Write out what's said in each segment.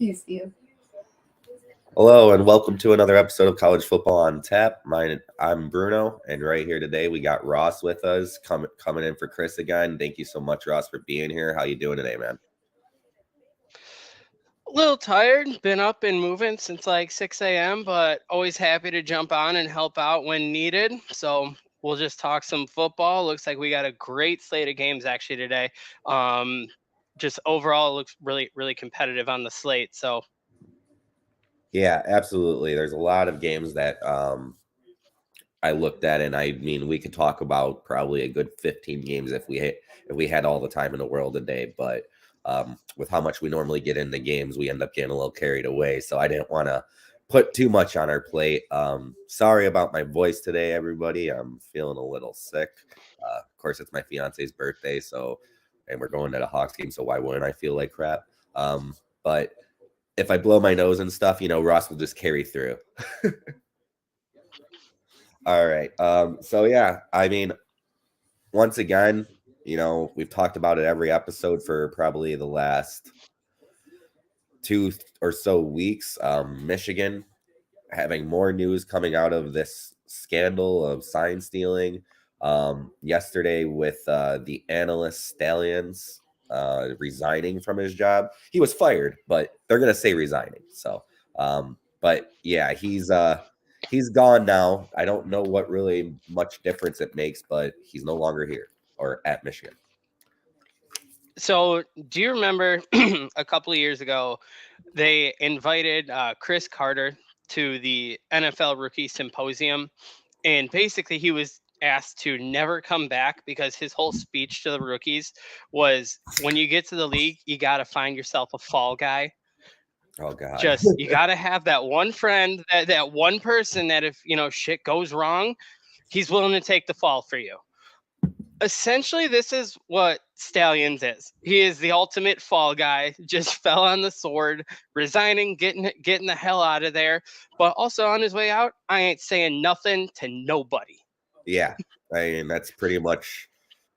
Peace, you. Hello and welcome to another episode of College Football on Tap. I'm Bruno, and right here today we got Ross with us, coming in for Chris again. Thank you so much, Ross, for being here. How you doing today, man? A little tired, been up and moving since like 6 a.m., but always happy to jump on and help out when needed. So we'll just talk some football. Looks like we got a great slate of games actually today. Just overall, it looks really, really competitive on the slate. So Yeah, absolutely. There's a lot of games that I looked at, and I mean, we could talk about probably a good 15 games if we had all the time in the world today. But with how much we normally get into games, we end up getting a little carried away. So I didn't want to put too much on our plate. Sorry about my voice today, everybody. I'm feeling a little sick. Of course, it's my fiance's birthday, and we're going to a Hawks game, so why wouldn't I feel like crap? But if I blow my nose and stuff, Ross will just carry through. All right. So yeah, I mean, once again, we've talked about it every episode for probably the last 2 or so weeks. Michigan having more news coming out of this scandal of sign stealing. Yesterday with the analyst Stallions resigning from his job. He was fired, but they're gonna say resigning. So, but yeah, he's gone now. I don't know what really much difference it makes, but he's no longer here or at Michigan. So, do you remember a couple of years ago, they invited Chris Carter to the NFL Rookie Symposium, and basically he was asked to never come back because his whole speech to the rookies was, when you get to the league, you got to find yourself a fall guy. Oh God. Just, you got to have that one friend, that one person that if, shit goes wrong, he's willing to take the fall for you. Essentially, this is what Stallions is. He is the ultimate fall guy. Just fell on the sword, resigning, getting the hell out of there. But also on his way out, I ain't saying nothing to nobody. Yeah, I mean, that's pretty much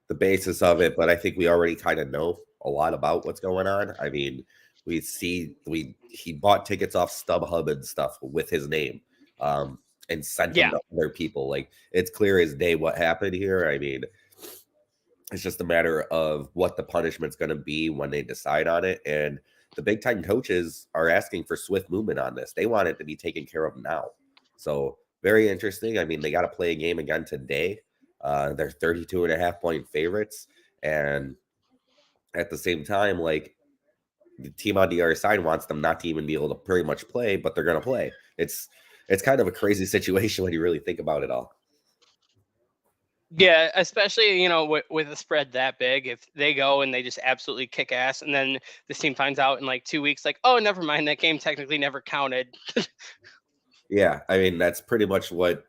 the basis of it. But I think we already kind of know a lot about what's going on. I mean, he bought tickets off StubHub and stuff with his name, and sent them to other people. Like, it's clear as day what happened here. I mean, it's just a matter of what the punishment's going to be when they decide on it. And the Big Ten coaches are asking for swift movement on this. They want it to be taken care of now. So very interesting. I mean, they got to play a game again today. They're 32.5-point favorites. And at the same time, like, the team on the other side wants them not to even be able to pretty much play, but they're going to play. It's kind of a crazy situation when you really think about it all. Yeah, especially, with a spread that big, if they go and they just absolutely kick ass, and then this team finds out in like 2 weeks, like, oh, never mind, that game technically never counted. Yeah, I mean, that's pretty much what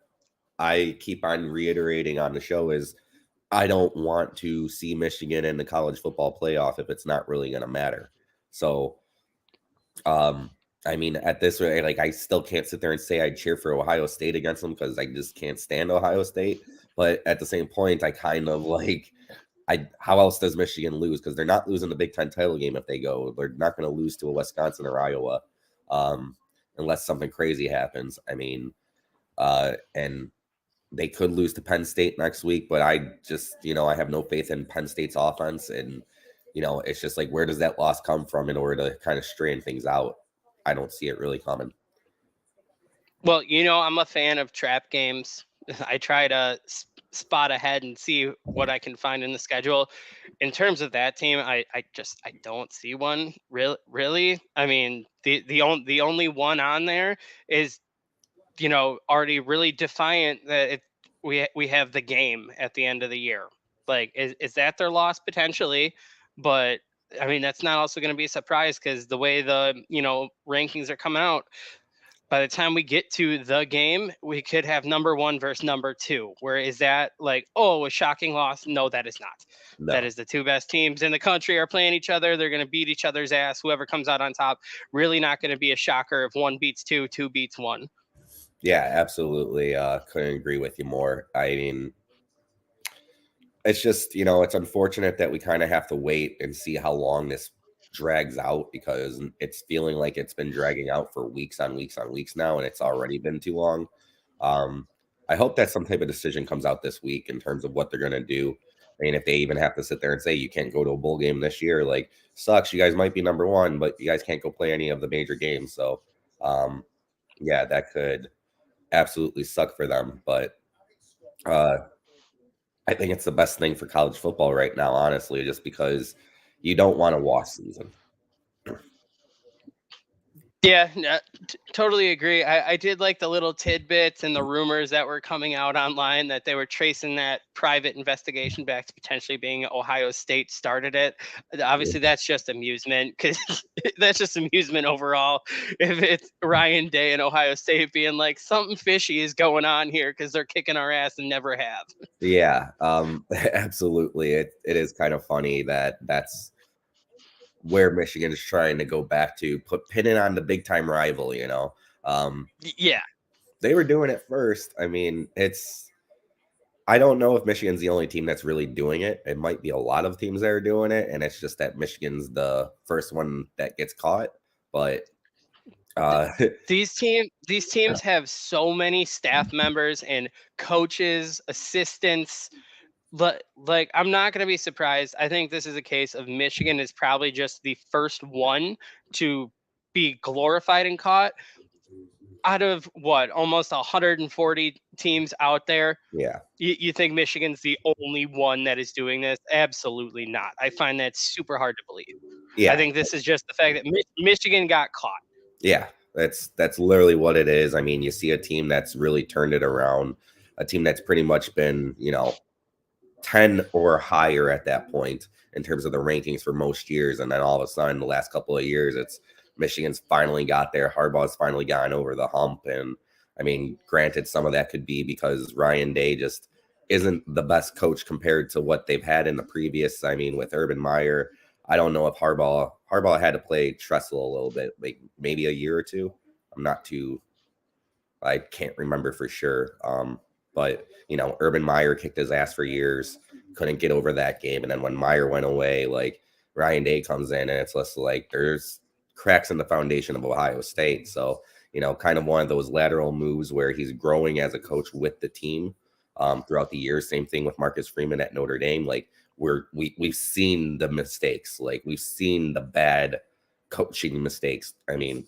I keep on reiterating on the show is I don't want to see Michigan in the college football playoff if it's not really going to matter. So, I mean, at this rate, like, I still can't sit there and say I'd cheer for Ohio State against them because I just can't stand Ohio State. But at the same point, I kind of like, how else does Michigan lose? Because they're not losing the Big Ten title game if they go. They're not going to lose to a Wisconsin or Iowa unless something crazy happens. I mean, and they could lose to Penn State next week, but I just, I have no faith in Penn State's offense. And, it's just like, where does that loss come from in order to kind of strain things out? I don't see it really coming. Well, I'm a fan of trap games. I try to spot ahead and see what I can find in the schedule. In terms of that team, I don't see one really. I mean, the only one on there is, already really defiant that we have the game at the end of the year. Like, is that their loss potentially? But I mean, that's not also going to be a surprise because the way the rankings are coming out, by the time we get to the game, we could have number 1 versus number 2. Where is that like, oh, a shocking loss? No, that is not. No. That is the 2 best teams in the country are playing each other. They're going to beat each other's ass. Whoever comes out on top, really not going to be a shocker if 1 beats 2, 2 beats 1. Yeah, absolutely. Couldn't agree with you more. I mean, it's just, it's unfortunate that we kind of have to wait and see how long this drags out, because it's feeling like it's been dragging out for weeks on weeks on weeks now, and it's already been too long. Um, I hope that some type of decision comes out this week in terms of what they're going to do. I mean, if they even have to sit there and say you can't go to a bowl game this year, like, sucks. You guys might be number one, but you guys can't go play any of the major games. So, um, yeah, that could absolutely suck for them. But uh, I think it's the best thing for college football right now, honestly, just because you don't want a wash season. Yeah, totally agree. I did like the little tidbits and the rumors that were coming out online that they were tracing that private investigation back to potentially being Ohio State started it. Obviously, that's just amusement, because that's just amusement overall. If it's Ryan Day and Ohio State being like, something fishy is going on here because they're kicking our ass and never have. Yeah, absolutely. It is kind of funny that that's where Michigan is trying to go back to, pin it on the big time rival. Yeah. They were doing it first. I mean, I don't know if Michigan's the only team that's really doing it. It might be a lot of teams that are doing it, and it's just that Michigan's the first one that gets caught. But these teams have so many staff members and coaches, assistants. But like, I'm not going to be surprised. I think this is a case of Michigan is probably just the first one to be glorified and caught out of what, almost 140 teams out there. yeah, You think Michigan's the only one that is doing this? Absolutely not. I find that super hard to believe. I yeah, think this is just the fact that Michigan got caught. yeah. That's literally what it is. I mean, you see a team that's really turned it around, a team that's pretty much been, 10 or higher at that point in terms of the rankings for most years. And then all of a sudden, the last couple of years, it's Michigan's finally got there. Harbaugh's finally gotten over the hump. And I mean, granted, some of that could be because Ryan Day just isn't the best coach compared to what they've had in the previous. I mean, with Urban Meyer, I don't know if Harbaugh had to play Tressel a little bit, like maybe a year or two. I'm not too I can't remember for sure. But Urban Meyer kicked his ass for years, couldn't get over that game, and then when Meyer went away, like Ryan Day comes in, and it's just like there's cracks in the foundation of Ohio State. So kind of one of those lateral moves where he's growing as a coach with the team throughout the years. Same thing with Marcus Freeman at Notre Dame. Like we've seen the mistakes, like we've seen the bad coaching mistakes. I mean,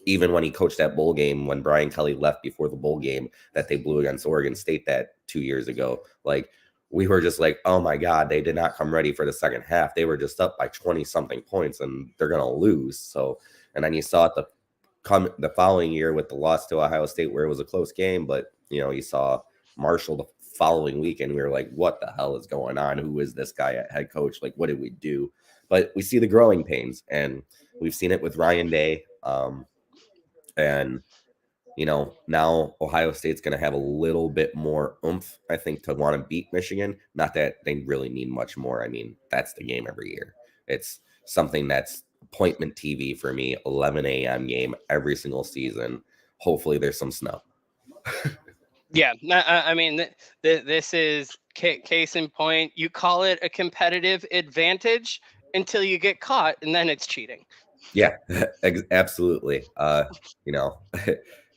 even when he coached that bowl game, when Brian Kelly left before the bowl game that they blew against Oregon State that 2 years ago, like we were just like, oh my God, they did not come ready for the second half. They were just up by 20 something points and they're going to lose. So, and then you saw it the following year with the loss to Ohio State where it was a close game, but you saw Marshall the following week and we were like, what the hell is going on? Who is this guy at head coach? Like, what did we do? But we see the growing pains, and we've seen it with Ryan Day. And now Ohio State's going to have a little bit more oomph, I think, to want to beat Michigan. Not that they really need much more. I mean, that's the game every year. It's something that's appointment TV for me, 11 a.m. game every single season. Hopefully there's some snow. Yeah, I mean, this is case in point. You call it a competitive advantage until you get caught, and then it's cheating. Yeah, absolutely.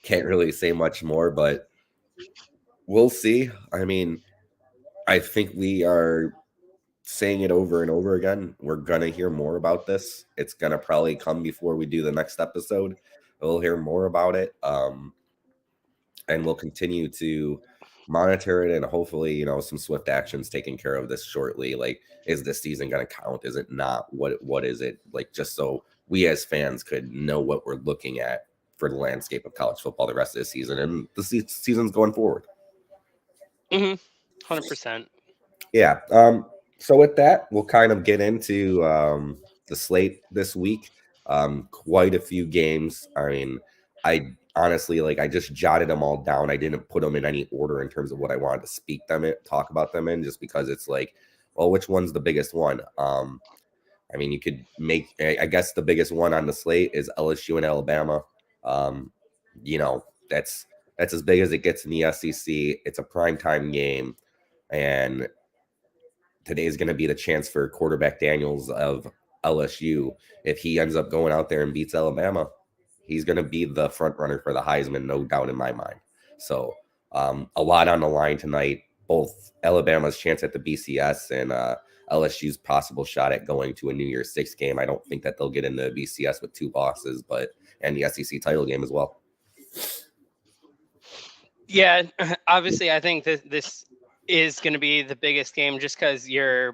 Can't really say much more, but we'll see. I mean, I think we are saying it over and over again. We're going to hear more about this. It's going to probably come before we do the next episode. We'll hear more about it. And we'll continue to monitor it, and hopefully, some swift actions taken care of this shortly. Like, is this season going to count? Is it not? What is it? Like, just so we as fans could know what we're looking at for the landscape of college football the rest of the season and the season's going forward. 100%. Yeah. So with that, we'll kind of get into the slate this week. Quite a few games. I mean, I honestly, like, I just jotted them all down. I didn't put them in any order in terms of what I wanted to talk about them in, just because it's like, well, which one's the biggest one? I mean, you could make, I guess the biggest one on the slate is LSU and Alabama. That's as big as it gets in the SEC. It's a primetime game, and today is going to be the chance for quarterback Daniels of LSU, if he ends up going out there and beats Alabama, he's going to be the front runner for the Heisman, no doubt in my mind. So a lot on the line tonight. Both Alabama's chance at the BCS and LSU's possible shot at going to a New Year's Six game. I don't think that they'll get into BCS with 2 losses, but and the SEC title game as well. Yeah, obviously, I think that this is going to be the biggest game just because you're,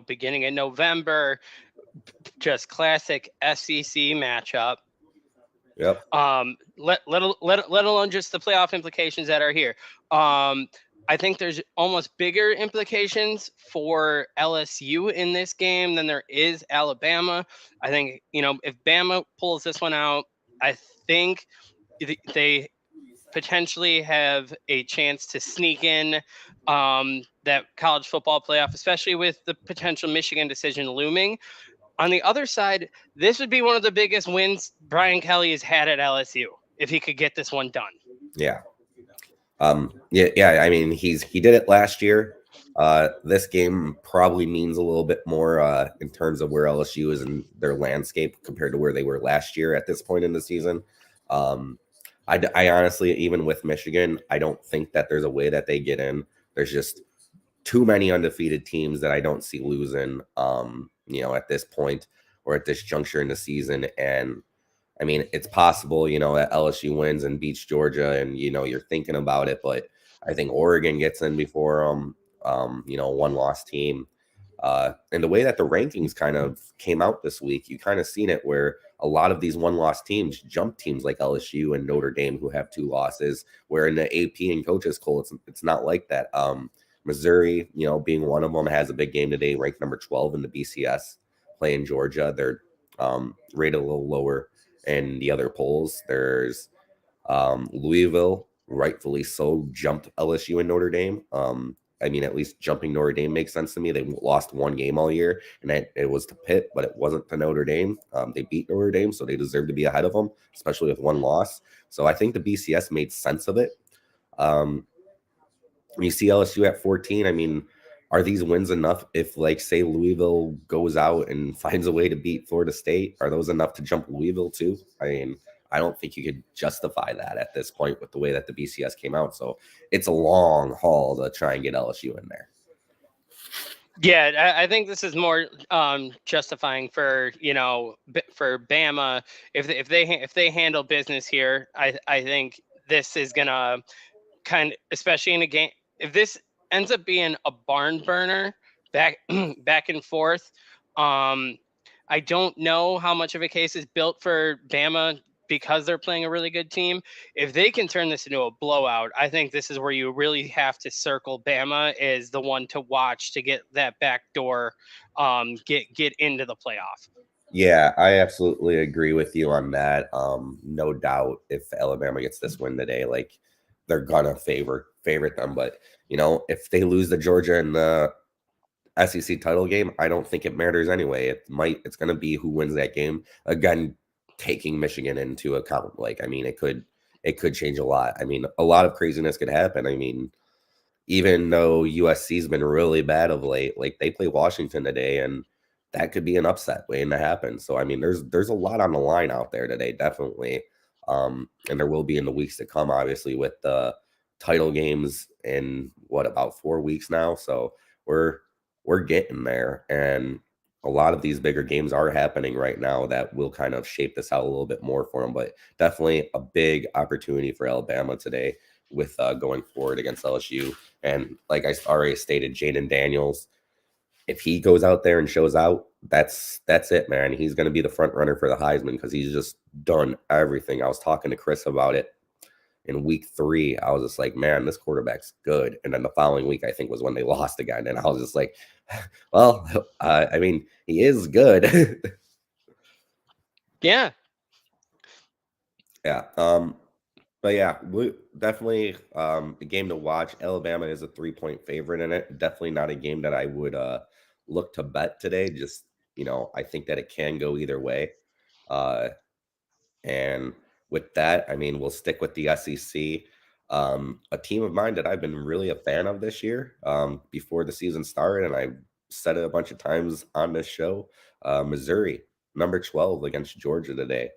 beginning in November, just classic SEC matchup. Yep. Let alone just the playoff implications that are here. I think there's almost bigger implications for LSU in this game than there is Alabama. I think, if Bama pulls this one out, I think they potentially have a chance to sneak in that college football playoff, especially with the potential Michigan decision looming. On the other side, this would be one of the biggest wins Brian Kelly has had at LSU if he could get this one done. Yeah. Yeah. I mean, he did it last year. This game probably means a little bit more in terms of where LSU is in their landscape compared to where they were last year at this point in the season. I honestly, even with Michigan, I don't think that there's a way that they get in. There's just too many undefeated teams that I don't see losing, at this point or at this juncture in the season. And I mean, it's possible, that LSU wins and beats Georgia and, you're thinking about it, but I think Oregon gets in before them, one loss team. And the way that the rankings kind of came out this week, you kind of seen it where a lot of these one-loss teams jump teams like LSU and Notre Dame who have 2 losses, where in the AP and coaches poll, it's not like that. Missouri, being one of them, has a big game today, ranked number 12 in the BCS, playing Georgia. They're rated a little lower in the other polls. There's Louisville, rightfully so, jumped LSU and Notre Dame. I mean, at least jumping Notre Dame makes sense to me. They lost 1 game all year, and it was to Pitt, but it wasn't to Notre Dame. They beat Notre Dame, so they deserve to be ahead of them, especially with 1 loss. So I think the BCS made sense of it. When you see LSU at 14, I mean, are these wins enough if, like, say Louisville goes out and finds a way to beat Florida State? Are those enough to jump Louisville too? I mean, I don't think you could justify that at this point with the way that the BCS came out. So it's a long haul to try and get LSU in there. Yeah, I think this is more justifying for for Bama if they handle business here. I think this is gonna especially in a game, if this ends up being a barn burner back and forth. I don't know how much of a case is built for Bama because they're playing a really good team. If they can turn this into a blowout, I think this is where you really have to circle Bama as the one to watch to get that back door, get into the playoff. Yeah, I absolutely agree with you on that. No doubt if Alabama gets this win today, like, they're gonna favorite them. But if they lose to Georgia in the SEC title game, I don't think it matters anyway. It's gonna be who wins that game. Again, taking Michigan into account. Like, I mean, it could change a lot. I mean, a lot of craziness could happen. I mean, even though USC's been really bad of late, like, they play Washington today, and that could be an upset waiting to happen. So I mean, there's a lot on the line out there today, definitely. And there will be in the weeks to come, obviously, with the title games in about 4 weeks now. So we're getting there, and a lot of these bigger games are happening right now that will kind of shape this out a little bit more for them. But definitely a big opportunity for Alabama today with going forward against LSU. And like I already stated, Jaden Daniels, if he goes out there and shows out, that's it, man. He's going to be the front runner for the Heisman because he's just done everything. I was talking to Chris about it in week 3. I was just like, man, this quarterback's good. And then the following week, I think, was when they lost again. And I was just like, well, I mean, he is good. Yeah. Yeah. But yeah, definitely a game to watch. Alabama is a 3-point favorite in it. Definitely not a game that I would look to bet today. Just, I think that it can go either way. And with that, I mean, we'll stick with the SEC. A team of mine that I've been really a fan of this year, before the season started, and I said it a bunch of times on this show. Missouri, number 12 against Georgia today.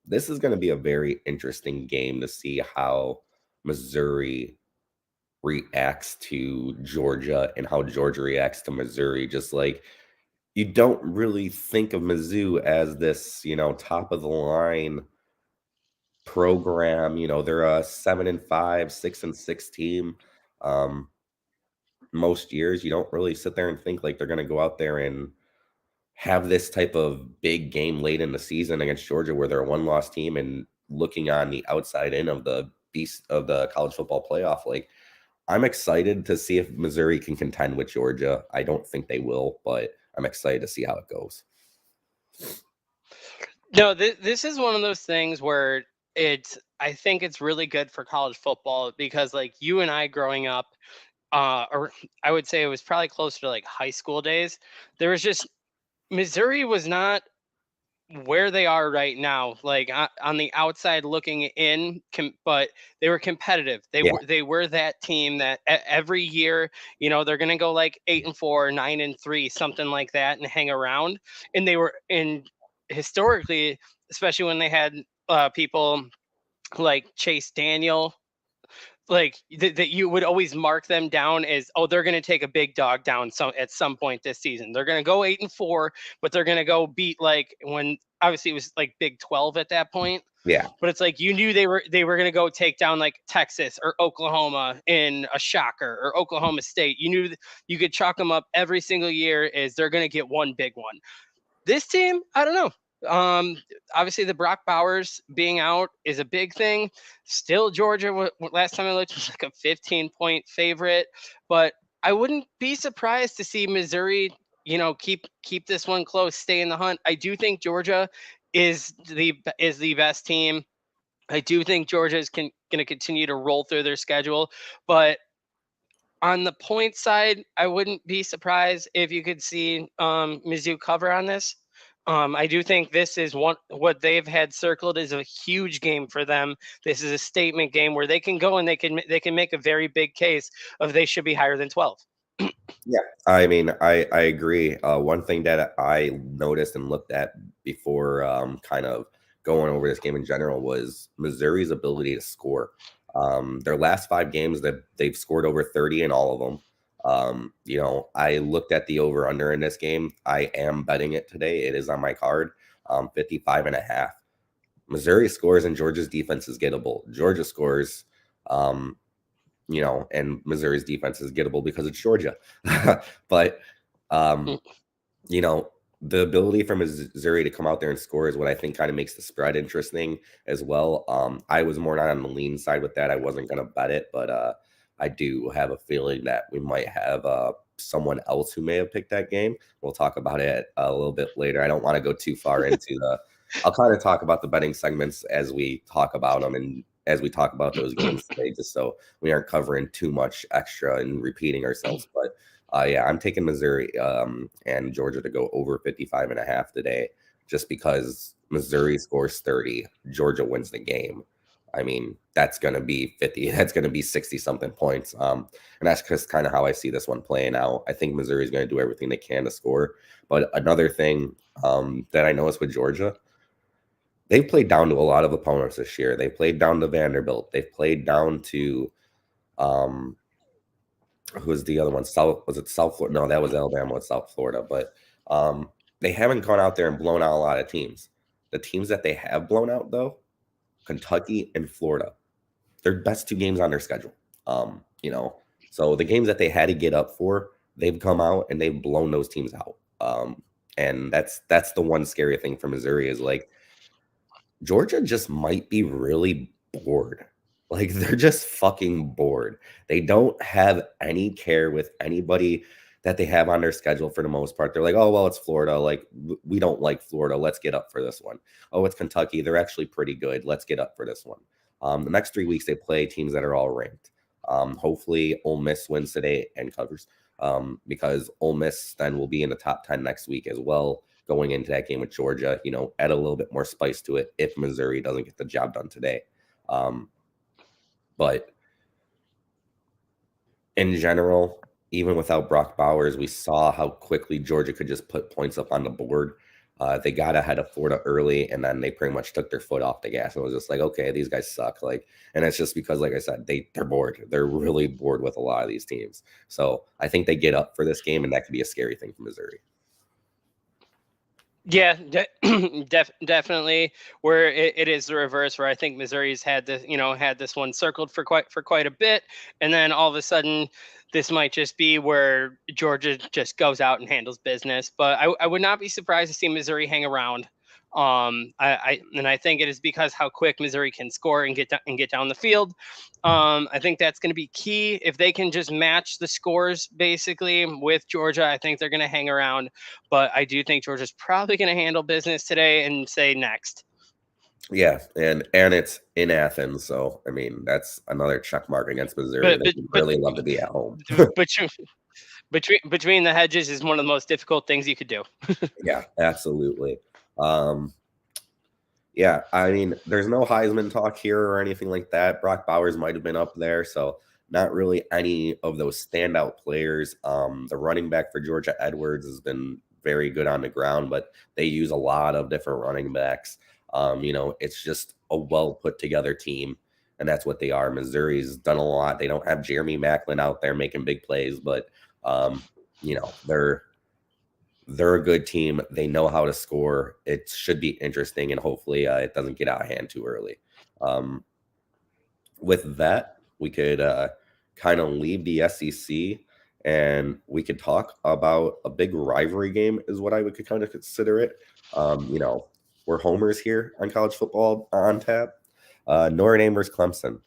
This is going to be a very interesting game to see how Missouri reacts to Georgia and how Georgia reacts to Missouri. Just like you don't really think of Mizzou as this, top of the line program. They're a 7-5, 6-6 team. Um, Most years, you don't really sit there and think like they're going to go out there and have this type of big game late in the season against Georgia, where they're a one-loss team and looking on the outside in of the beast of the college football playoff. Like, I'm excited to see if Missouri can contend with Georgia. I don't think they will, but I'm excited to see how it goes. No, this is one of those things where I think it's really good for college football because, like, you and I growing up, or I would say it was probably closer to like high school days, there was just Missouri was not where they are right now, like on the outside looking in, but they were competitive. Yeah, They were that team that every year, they're gonna go like 8-4, 9-3, something like that, and hang around. And they were in historically, especially when they had people like Chase Daniel, like that you would always mark them down as, oh, they're going to take a big dog down at some point this season. They're going to go 8-4, but they're going to go beat, like, when obviously it was like Big 12 at that point. yeah, But it's like you knew they were going to go take down like Texas or Oklahoma in a shocker, or Oklahoma State. You knew you could chalk them up every single year as they're going to get one big one. This team, I don't know. Obviously the Brock Bowers being out is a big thing. Still, Georgia, last time I looked, was like a 15-point favorite, but I wouldn't be surprised to see Missouri, keep this one close, stay in the hunt. I do think Georgia is the best team. I do think Georgia is going to continue to roll through their schedule, but on the point side, I wouldn't be surprised if you could see Mizzou cover on this. I do think this is what they've had circled is a huge game for them. This is a statement game where they can go and they can make a very big case of they should be higher than 12. yeah. I mean, I agree. One thing that I noticed and looked at before kind of going over this game in general was Missouri's ability to score. Their last 5 games that they've scored over 30 in all of them. I looked at the over under in this game. I am betting it today. It is on my card, 55.5. Missouri scores and Georgia's defense is gettable. Georgia scores, and Missouri's defense is gettable because it's Georgia. But, um, you know, the ability for Missouri to come out there and score is what I think kind of makes the spread interesting as well. I was more not on the lean side with that. I wasn't going to bet it, but I do have a feeling that we might have someone else who may have picked that game. We'll talk about it a little bit later. I don't want to go too far into the. I'll kind of talk about the betting segments as we talk about them and as we talk about those games today, just so we aren't covering too much extra and repeating ourselves. But yeah, I'm taking Missouri and Georgia to go over 55.5 today, just because Missouri scores 30, Georgia wins the game. I mean, that's going to be 50. That's going to be 60 something points. And that's just kind of how I see this one playing out. I think Missouri is going to do everything they can to score. But another thing that I noticed with Georgia, they've played down to a lot of opponents this year. They played down to Vanderbilt. They've played down to who was the other one? Was it South Florida? No, that was Alabama with South Florida. But they haven't gone out there and blown out a lot of teams. The teams that they have blown out, though, Kentucky and Florida, their best 2 games on their schedule. So the games that they had to get up for, they've come out and they've blown those teams out. And that's the one scary thing for Missouri is like Georgia just might be really bored. Like they're just fucking bored. They don't have any care with anybody that they have on their schedule for the most part. They're like, oh, well, it's Florida. Like, we don't like Florida. Let's get up for this one. Oh, it's Kentucky. They're actually pretty good. Let's get up for this one. The next 3 weeks, they play teams that are all ranked. Hopefully, Ole Miss wins today and covers because Ole Miss then will be in the top 10 next week as well, going into that game with Georgia, add a little bit more spice to it if Missouri doesn't get the job done today. But in general, even without Brock Bowers, we saw how quickly Georgia could just put points up on the board. They got ahead of Florida early, and then they pretty much took their foot off the gas. And it was just like, okay, these guys suck. Like, and it's just because, like I said, they're bored. They're really bored with a lot of these teams. So I think they get up for this game, and that could be a scary thing for Missouri. Yeah, definitely. Where it is the reverse, where I think Missouri's had this one circled for quite a bit, and then all of a sudden, this might just be where Georgia just goes out and handles business. But I would not be surprised to see Missouri hang around. I think it is because how quick Missouri can score and get down the field. I think that's going to be key. If they can just match the scores basically with Georgia, I think they're going to hang around. But I do think Georgia's probably going to handle business today and say next. Yeah, and it's in Athens, so I mean that's another check mark against Missouri. But They would really love to be at home. but between the hedges is one of the most difficult things you could do. Yeah, absolutely. Um, Yeah, I mean, there's no Heisman talk here or anything like that. Brock Bowers might have been up there, so not really any of those standout players. The running back for Georgia, Edwards, has been very good on the ground, but they use a lot of different running backs. It's just a well put together team, and that's what they are. Missouri's done a lot. They don't have Jeremy Maclin out there making big plays, but they're a good team. They know how to score. It should be interesting, and hopefully it doesn't get out of hand too early. Um, with that, we could kind of leave the SEC and we could talk about a big rivalry game, is what I would kind of consider it. We're homers here on college football on tap. Notre Dame versus Clemson.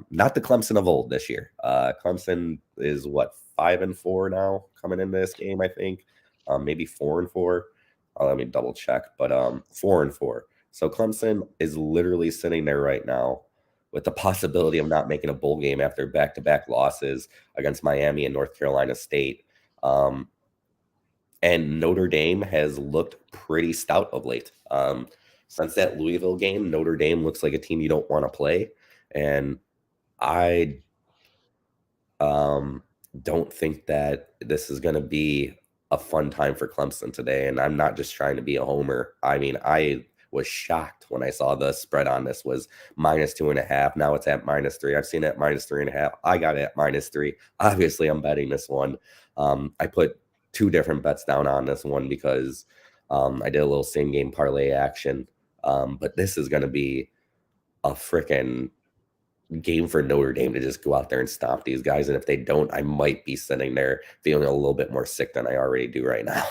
Not the Clemson of old this year. Clemson is what, 5-4 now coming into this game, I think. Maybe 4-4. Let me double check, but 4-4. So Clemson is literally sitting there right now with the possibility of not making a bowl game after back-to-back losses against Miami and North Carolina State. And Notre Dame has looked pretty stout of late. Since that Louisville game, Notre Dame looks like a team you don't want to play. And I don't think that this is going to be a fun time for Clemson today. And I'm not just trying to be a homer. I mean, I was shocked when I saw the spread on this was -2.5. Now it's at -3. I've seen it at -3.5. I got it at -3. Obviously, I'm betting this one. I put 2 different bets down on this one because I did a little same game parlay action. But this is going to be a freaking game for Notre Dame to just go out there and stomp these guys. And if they don't, I might be sitting there feeling a little bit more sick than I already do right now.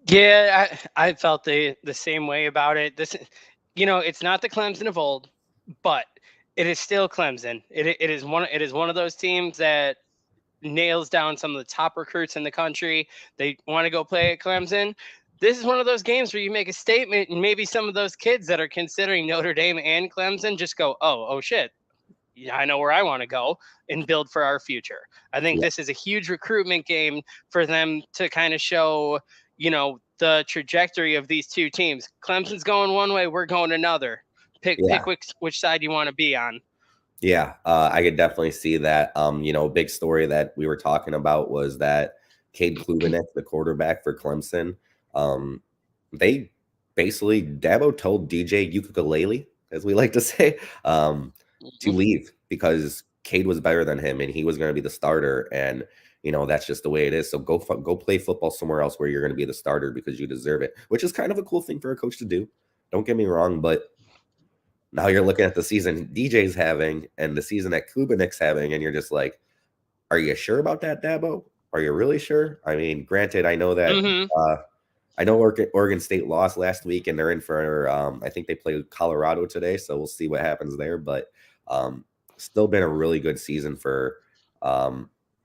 Yeah, I felt the same way about it. It's not the Clemson of old, but it is still Clemson. It is one of those teams that nails down some of the top recruits in the country. They want to go play at Clemson. This is one of those games where you make a statement, and maybe some of those kids that are considering Notre Dame and Clemson just go, oh shit, yeah, I know where I want to go and build for our future. I think this is a huge recruitment game for them to kind of show, the trajectory of these two teams. Clemson's going one way, we're going another. Pick which side you want to be on. Yeah, I could definitely see that. A big story that we were talking about was that Cade Klubenek, the quarterback for Clemson, they basically, Dabo told DJ Ukulele, as we like to say, to leave because Cade was better than him and he was going to be the starter. And, that's just the way it is. So go play football somewhere else where you're going to be the starter because you deserve it, which is kind of a cool thing for a coach to do. Don't get me wrong, but now you're looking at the season DJ's having and the season that Klubenek's having, and you're just like, are you sure about that, Dabo? Are you really sure? I mean, granted, I know that I know Oregon State lost last week, and they're in for I think they play Colorado today, so we'll see what happens there. But still been a really good season for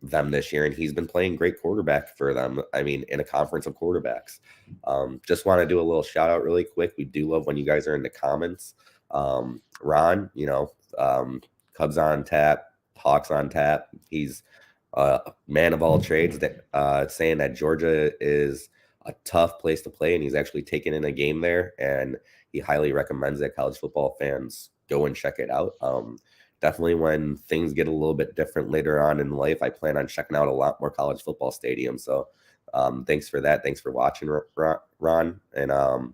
them this year, and he's been playing great quarterback for them. I mean, in a conference of quarterbacks. Just want to do a little shout out really quick. We do love when you guys are in the comments. Ron, Cubs on tap, Hawks on tap. He's a man of all trades, that saying that Georgia is a tough place to play, and he's actually taken in a game there, and he highly recommends that college football fans go and check it out. definitely when things get a little bit different later on in life, I plan on checking out a lot more college football stadiums. So thanks for that. Thanks for watching, Ron. And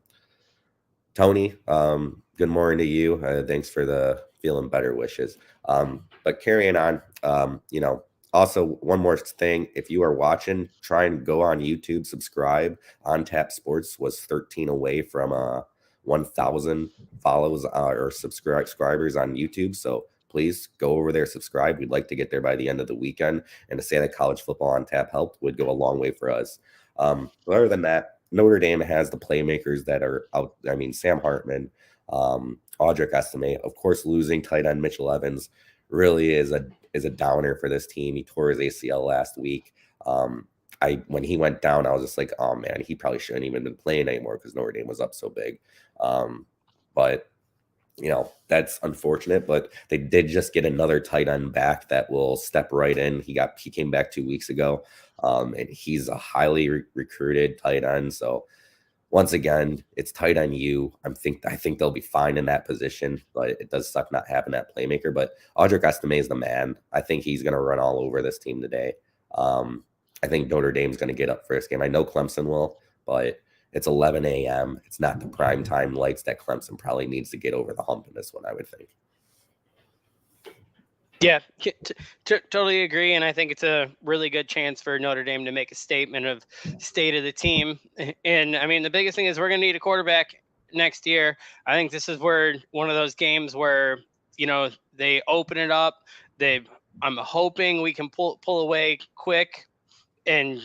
Tony, good morning to you. Thanks for the feeling better wishes. But carrying on, also one more thing. If you are watching, try and go on YouTube, subscribe. On Tap Sports was 13 away from 1,000 follows or subscribers on YouTube. So please go over there, subscribe. We'd like to get there by the end of the weekend. And to say that college football on tap helped would go a long way for us. Other than that, Notre Dame has the playmakers that are out. I mean, Sam Hartman, Audric Estime, of course, losing tight end Mitchell Evans really is a downer for this team. He tore his ACL last week. When he went down, I was just like, oh man, he probably shouldn't even been playing anymore because Notre Dame was up so big. But that's unfortunate, but they did just get another tight end back that will step right in. He came back 2 weeks ago, and he's a highly recruited tight end. So once again, it's tight end you. I think they'll be fine in that position, but it does suck not having that playmaker. But Audric Estime is the man. I think he's going to run all over this team today. I think Notre Dame's going to get up for this game. I know Clemson will, but it's 11 a.m. It's not the prime time lights that Clemson probably needs to get over the hump in this one, I would think. Yeah, totally agree. And I think it's a really good chance for Notre Dame to make a statement of state of the team. And I mean, the biggest thing is we're going to need a quarterback next year. I think this is where one of those games where, they open it up. I'm hoping we can pull away quick and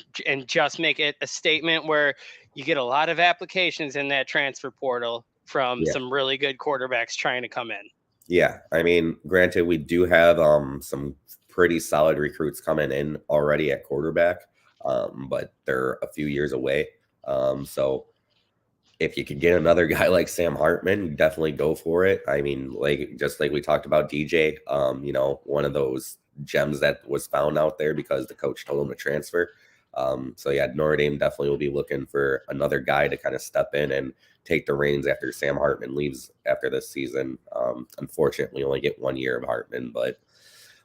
just make it a statement where you get a lot of applications in that transfer portal from some really good quarterbacks trying to come in. Yeah, I mean, granted, we do have some pretty solid recruits coming in already at quarterback, but they're a few years away. So if you could get another guy like Sam Hartman, definitely go for it. I mean, just like we talked about DJ, one of those gems that was found out there because the coach told him to transfer. So yeah, Notre Dame definitely will be looking for another guy to kind of step in and take the reins after Sam Hartman leaves after this season. Unfortunately, we only get 1 year of Hartman, but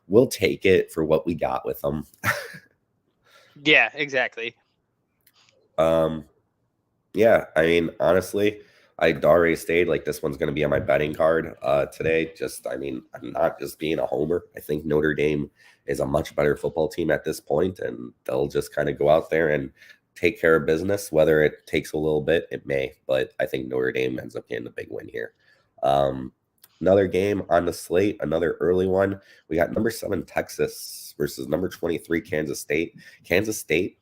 we'll take it for what we got with him. Yeah, exactly. Yeah, I mean, honestly, I already stayed like this one's going to be on my betting card today. I'm not just being a homer. I think Notre Dame is a much better football team at this point, and they'll just kind of go out there and take care of business. Whether it takes a little bit, it may, but I think Notre Dame ends up getting a big win here. Another game on the slate, another early one. We got number 7 Texas versus number 23 Kansas State. Kansas State,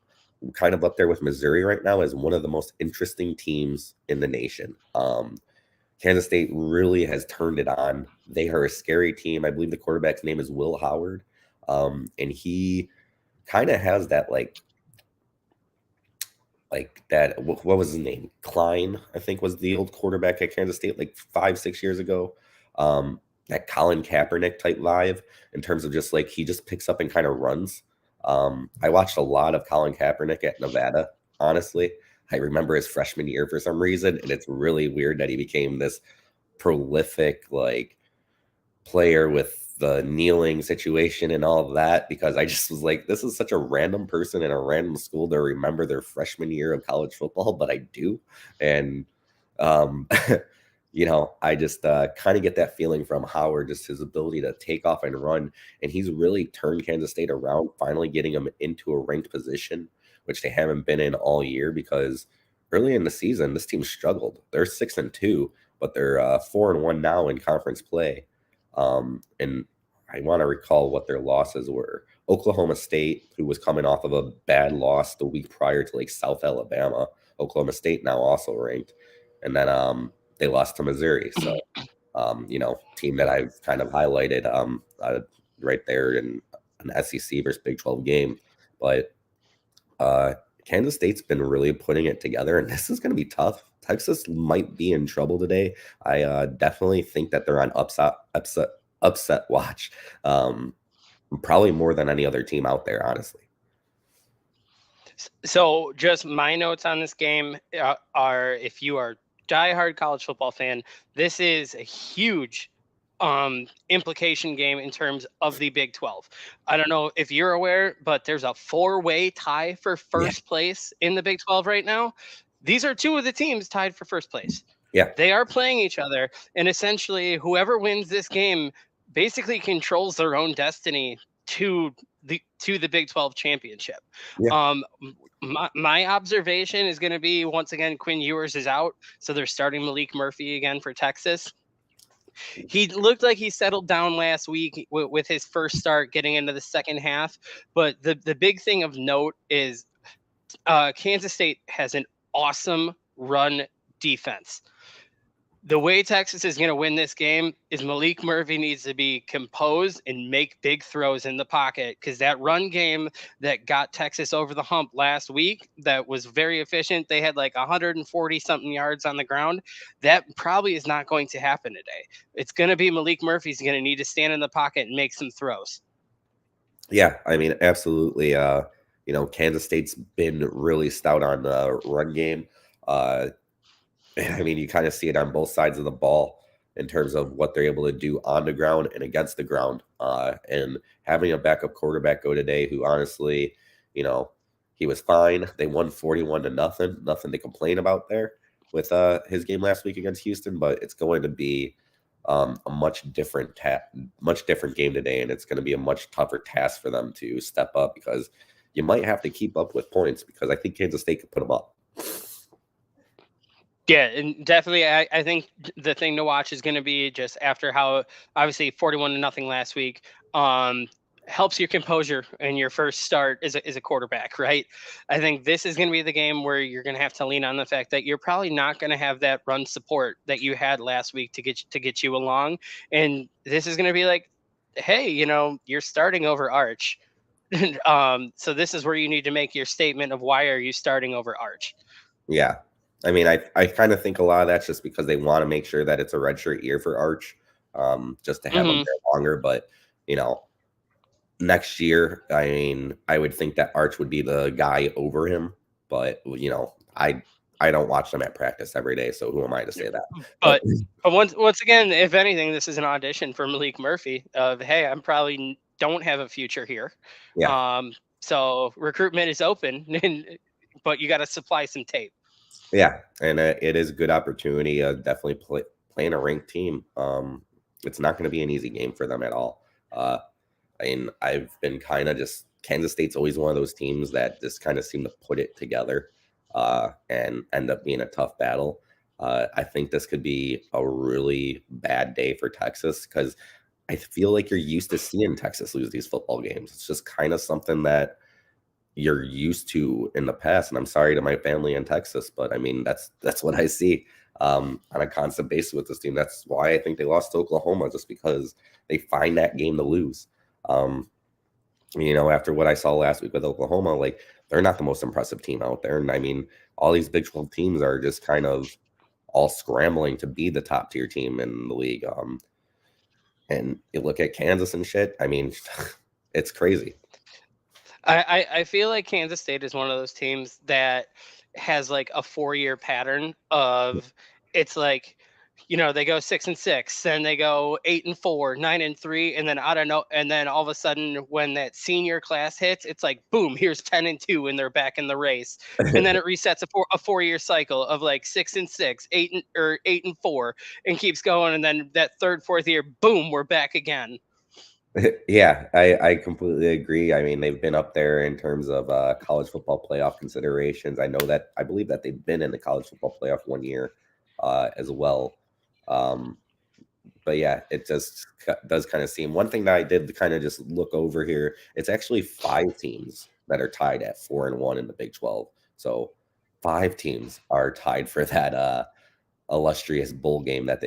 kind of up there with Missouri right now, as one of the most interesting teams in the nation. Kansas State really has turned it on. They are a scary team. I believe the quarterback's name is Will Howard. And he kind of has that like that, what was his name? Klein, I think, was the old quarterback at Kansas State like 5-6 years ago. That Colin Kaepernick type vibe in terms of just like he just picks up and kind of runs. I watched a lot of Colin Kaepernick at Nevada, honestly. I remember his freshman year for some reason, and it's really weird that he became this prolific like player with the kneeling situation and all of that, because I just was like, this is such a random person in a random school to remember their freshman year of college football, but I do. And I just kind of get that feeling from Howard, just his ability to take off and run. And he's really turned Kansas State around, finally getting them into a ranked position, which they haven't been in all year, because early in the season, this team struggled. They're 6-2, but they're 4-1 now in conference play. And I want to recall what their losses were. Oklahoma State, who was coming off of a bad loss the week prior to like South Alabama. Oklahoma State now also ranked. And then they lost to Missouri. So, team that I've kind of highlighted right there in an SEC versus Big 12 game. But Kansas State's been really putting it together, and this is going to be tough. Texas might be in trouble today. I definitely think that they're on upset watch, probably more than any other team out there, honestly. So just my notes on this game are, if you are diehard college football fan, this is a huge implication game in terms of the Big 12. I don't know if you're aware, but there's a four-way tie for Yeah. first place in the Big 12 right now. These are two of the teams tied for first place. Yeah. They are playing each other, and essentially, whoever wins this game basically controls their own destiny to the Big 12 championship. Yeah. My observation is going to be once again Quinn Ewers is out, so they're starting Malik Murphy again for Texas. He looked like he settled down last week with his first start getting into the second half, but the big thing of note is Kansas State has an awesome run defense. The way Texas is going to win this game is Malik Murphy needs to be composed and make big throws in the pocket, because that run game that got Texas over the hump last week, that was very efficient. They had like 140 something yards on the ground. That probably is not going to happen today. It's going to be Malik Murphy's going to need to stand in the pocket and make some throws. Yeah, I mean, absolutely. Kansas State's been really stout on the run game. I mean, you kind of see it on both sides of the ball in terms of what they're able to do on the ground and against the ground. And having a backup quarterback go today, who honestly, he was fine. They won 41 to nothing, nothing to complain about there with his game last week against Houston. But it's going to be a much different game today, and it's going to be a much tougher task for them to step up, because you might have to keep up with points, because I think Kansas State could put them up. Yeah, and definitely, I think the thing to watch is going to be just after how obviously 41 to nothing last week helps your composure in your first start as a quarterback, right? I think this is going to be the game where you're going to have to lean on the fact that you're probably not going to have that run support that you had last week to get you along, and this is going to be like, hey, you're starting over Arch. So this is where you need to make your statement of why are you starting over Arch. Yeah. I mean, I kind of think a lot of that's just because they want to make sure that it's a redshirt year for Arch, just to have him there longer. But, next year, I mean, I would think that Arch would be the guy over him. But, I don't watch them at practice every day, so who am I to say that? But once again, if anything, this is an audition for Malik Murphy of, hey, I'm probably don't have a future here. Yeah. So recruitment is open, but you got to supply some tape. Yeah, and it is a good opportunity. Definitely playing a ranked team. It's not going to be an easy game for them at all. I mean, I've been kind of just Kansas State's always one of those teams that just kind of seem to put it together and end up being a tough battle. I think this could be a really bad day for Texas, because I feel like you're used to seeing Texas lose these football games. It's just kind of something that you're used to in the past. And I'm sorry to my family in Texas, but I mean, that's what I see on a constant basis with this team. That's why I think they lost to Oklahoma, just because they find that game to lose. After what I saw last week with Oklahoma, like, they're not the most impressive team out there. And I mean, all these Big 12 teams are just kind of all scrambling to be the top tier team in the league. And you look at Kansas and shit, I mean, it's crazy. I feel like Kansas State is one of those teams that has like a 4-year pattern of, it's like, they go 6-6, then they go 8-4, 9-3, and then I don't know, and then all of a sudden when that senior class hits, it's like boom, here's 10-2, and they're back in the race, and then it resets a 4-year cycle of like 6-6, 8-4, and keeps going, and then that third, fourth year, boom, we're back again. Yeah, I completely agree. I mean, they've been up there in terms of college football playoff considerations. I believe that they've been in the college football playoff one year as well. But yeah, it just does kind of seem, one thing that I did kind of just look over here, it's actually 5 teams that are tied at 4-1 in the Big 12. So 5 teams are tied for that illustrious bowl game that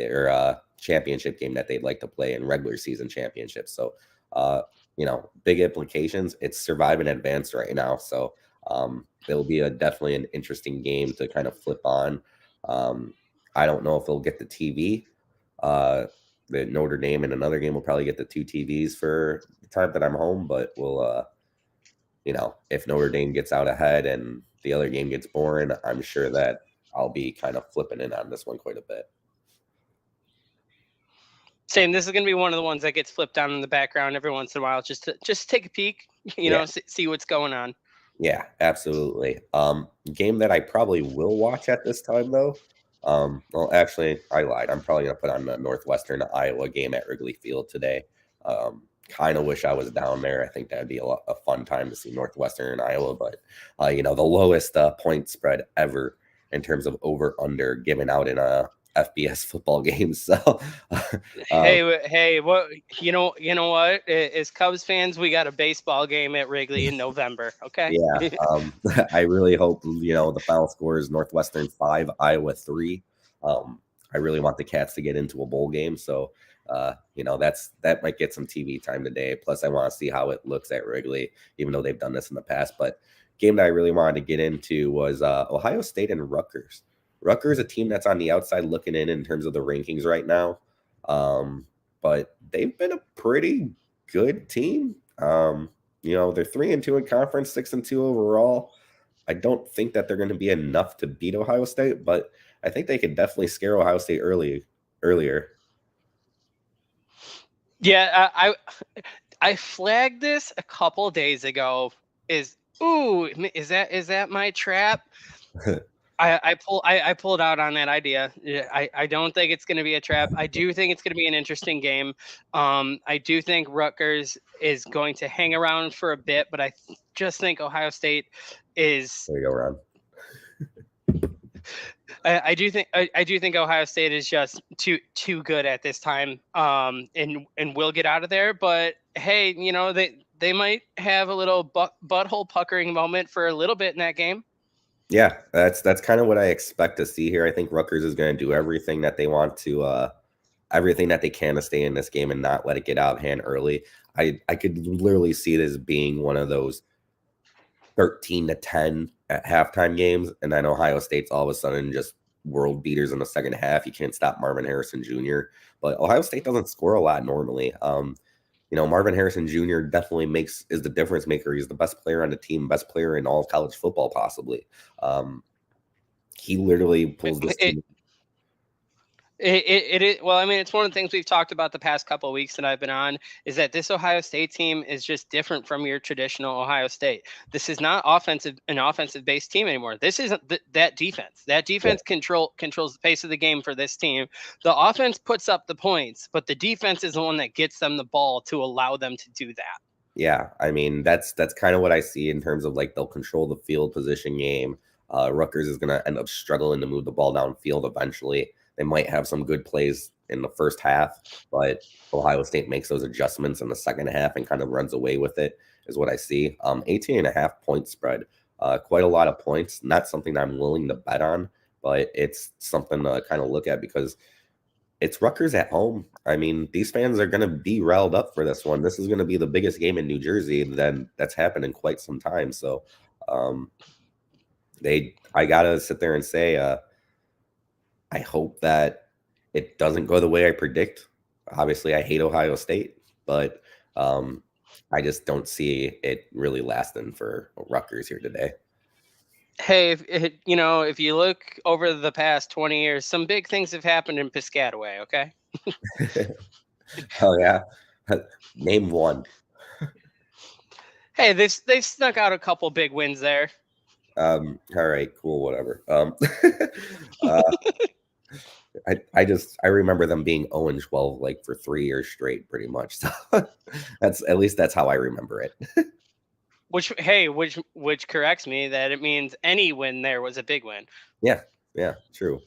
championship game that they'd like to play in regular season championships. So, big implications. It's survive and advance right now. So it'll be definitely an interesting game to kind of flip on. I don't know if they'll get the TV. The Notre Dame in another game will probably get the 2 TVs for the time that I'm home, but we'll, if Notre Dame gets out ahead and the other game gets boring, I'm sure that I'll be kind of flipping in on this one quite a bit. Same. This is going to be one of the ones that gets flipped on in the background every once in a while, just to take a peek, Yeah. see what's going on. Yeah, absolutely. Game that I probably will watch at this time though. Well, actually, I lied. I'm probably gonna put on the Northwestern Iowa game at Wrigley Field today. Kind of wish I was down there. I think that'd be a fun time to see Northwestern and Iowa, but the lowest point spread ever in terms of over under given out in a FBS football game. So, um, Hey, what you know what? As Cubs fans, we got a baseball game at Wrigley in November. Okay. yeah, I really hope the final score is Northwestern 5, Iowa 3. I really want the Cats to get into a bowl game, so that might get some TV time today. Plus, I want to see how it looks at Wrigley, even though they've done this in the past. But game that I really wanted to get into was Ohio State and Rutgers. Rutgers, a team that's on the outside looking in terms of the rankings right now, but they've been a pretty good team. They're 3-2 in conference, 6-2 overall. I don't think that they're going to be enough to beat Ohio State, but I think they could definitely scare Ohio State earlier. Yeah, I flagged this a couple days ago. Is that my trap? I pulled out on that idea. Yeah, I don't think it's going to be a trap. I do think it's going to be an interesting game. I do think Rutgers is going to hang around for a bit, but I just think Ohio State is. There you go, Ron. I do think Ohio State is just too good at this time. And will get out of there. But hey, they might have a little butthole puckering moment for a little bit in that game. Yeah, that's kind of what I expect to see here. I think Rutgers is going to do everything that they want to, everything that they can to stay in this game and not let it get out of hand early. I could literally see this being one of those 13-10 at halftime games, and then Ohio State's all of a sudden just world beaters in the second half. You can't stop Marvin Harrison Jr., but Ohio State doesn't score a lot normally. Marvin Harrison Jr. definitely is the difference maker. He's the best player on the team, best player in all of college football, possibly. He literally pulls this team. It is, well, I mean, it's one of the things we've talked about the past couple of weeks that I've been on, is that this Ohio State team is just different from your traditional Ohio State. This is not an offensive based team anymore. This isn't that defense. That defense controls the pace of the game for this team. The offense puts up the points, but the defense is the one that gets them the ball to allow them to do that. Yeah, I mean, that's kind of what I see in terms of like they'll control the field position game. Rutgers is going to end up struggling to move the ball downfield eventually. They might have some good plays in the first half, but Ohio State makes those adjustments in the second half and kind of runs away with it, is what I see. 18.5 point spread, quite a lot of points. Not something that I'm willing to bet on, but it's something to kind of look at because it's Rutgers at home. I mean, these fans are going to be riled up for this one. This is going to be the biggest game in New Jersey that's happened in quite some time. So I got to sit there and say, I hope that it doesn't go the way I predict. Obviously, I hate Ohio State, but I just don't see it really lasting for Rutgers here today. Hey, if you look over the past 20 years, some big things have happened in Piscataway, okay? Oh, yeah. Name one. Hey, they snuck out a couple big wins there. All right, cool, whatever. I remember them being 0-12 like for 3 years straight, pretty much. So that's how I remember it. Which corrects me that it means any win there was a big win. Yeah, true.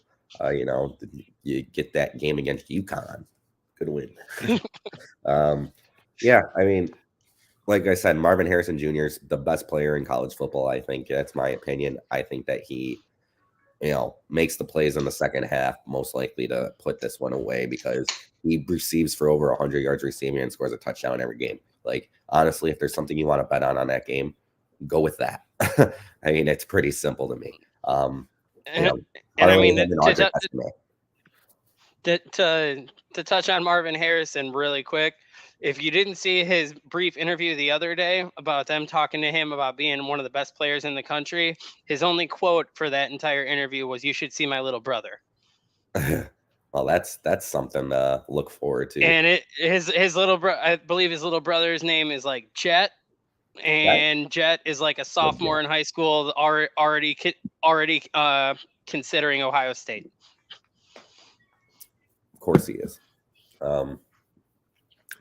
You get that game against UConn, good win. Yeah, I mean, like I said, Marvin Harrison Jr. is the best player in college football. I think that's my opinion. I think that he, makes the plays in the second half, most likely to put this one away because he receives for over 100 yards receiving and scores a touchdown every game. Like, honestly, if there's something you want to bet on that game, go with that. I mean, it's pretty simple to me. And I mean, to touch on Marvin Harrison really quick, if you didn't see his brief interview the other day about them talking to him about being one of the best players in the country, his only quote for that entire interview was, "You should see my little brother." Well, that's something to look forward to. And his little bro, I believe his little brother's name is like Jet, That and Jet is like a legit. sophomore in high school, already considering Ohio State. Of course he is. Um,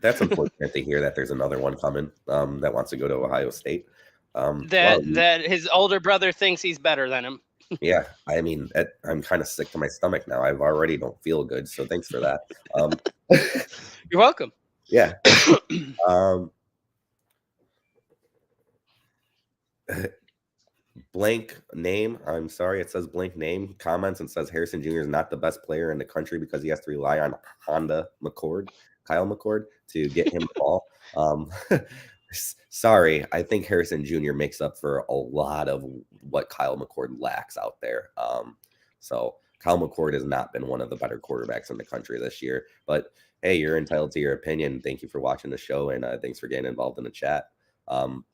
that's unfortunate to hear that there's another one coming that wants to go to Ohio State. That Well, that his older brother thinks he's better than him. yeah, I mean, I'm kind of sick to my stomach now. I've already don't feel good, so thanks for that. Um, You're welcome. yeah. Um, blank name. I'm sorry, it says blank name. Comments and says Harrison Jr. is not the best player in the country because he has to rely on Kyle McCord, to get him the ball. Um, sorry, I think Harrison Jr. makes up for a lot of what Kyle McCord lacks out there. So Kyle McCord has not been one of the better quarterbacks in the country this year. But hey, you're entitled to your opinion. Thank you for watching the show, and thanks for getting involved in the chat. Um,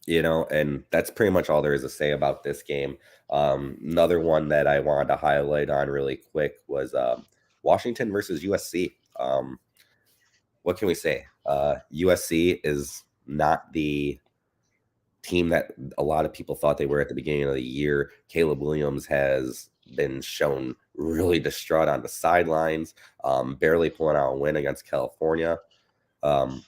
and that's pretty much all there is to say about this game. Another one that I wanted to highlight on really quick was Washington versus USC. What can we say? USC is not the team that a lot of people thought they were at the beginning of the year. Caleb Williams has been shown really distraught on the sidelines, barely pulling out a win against California. But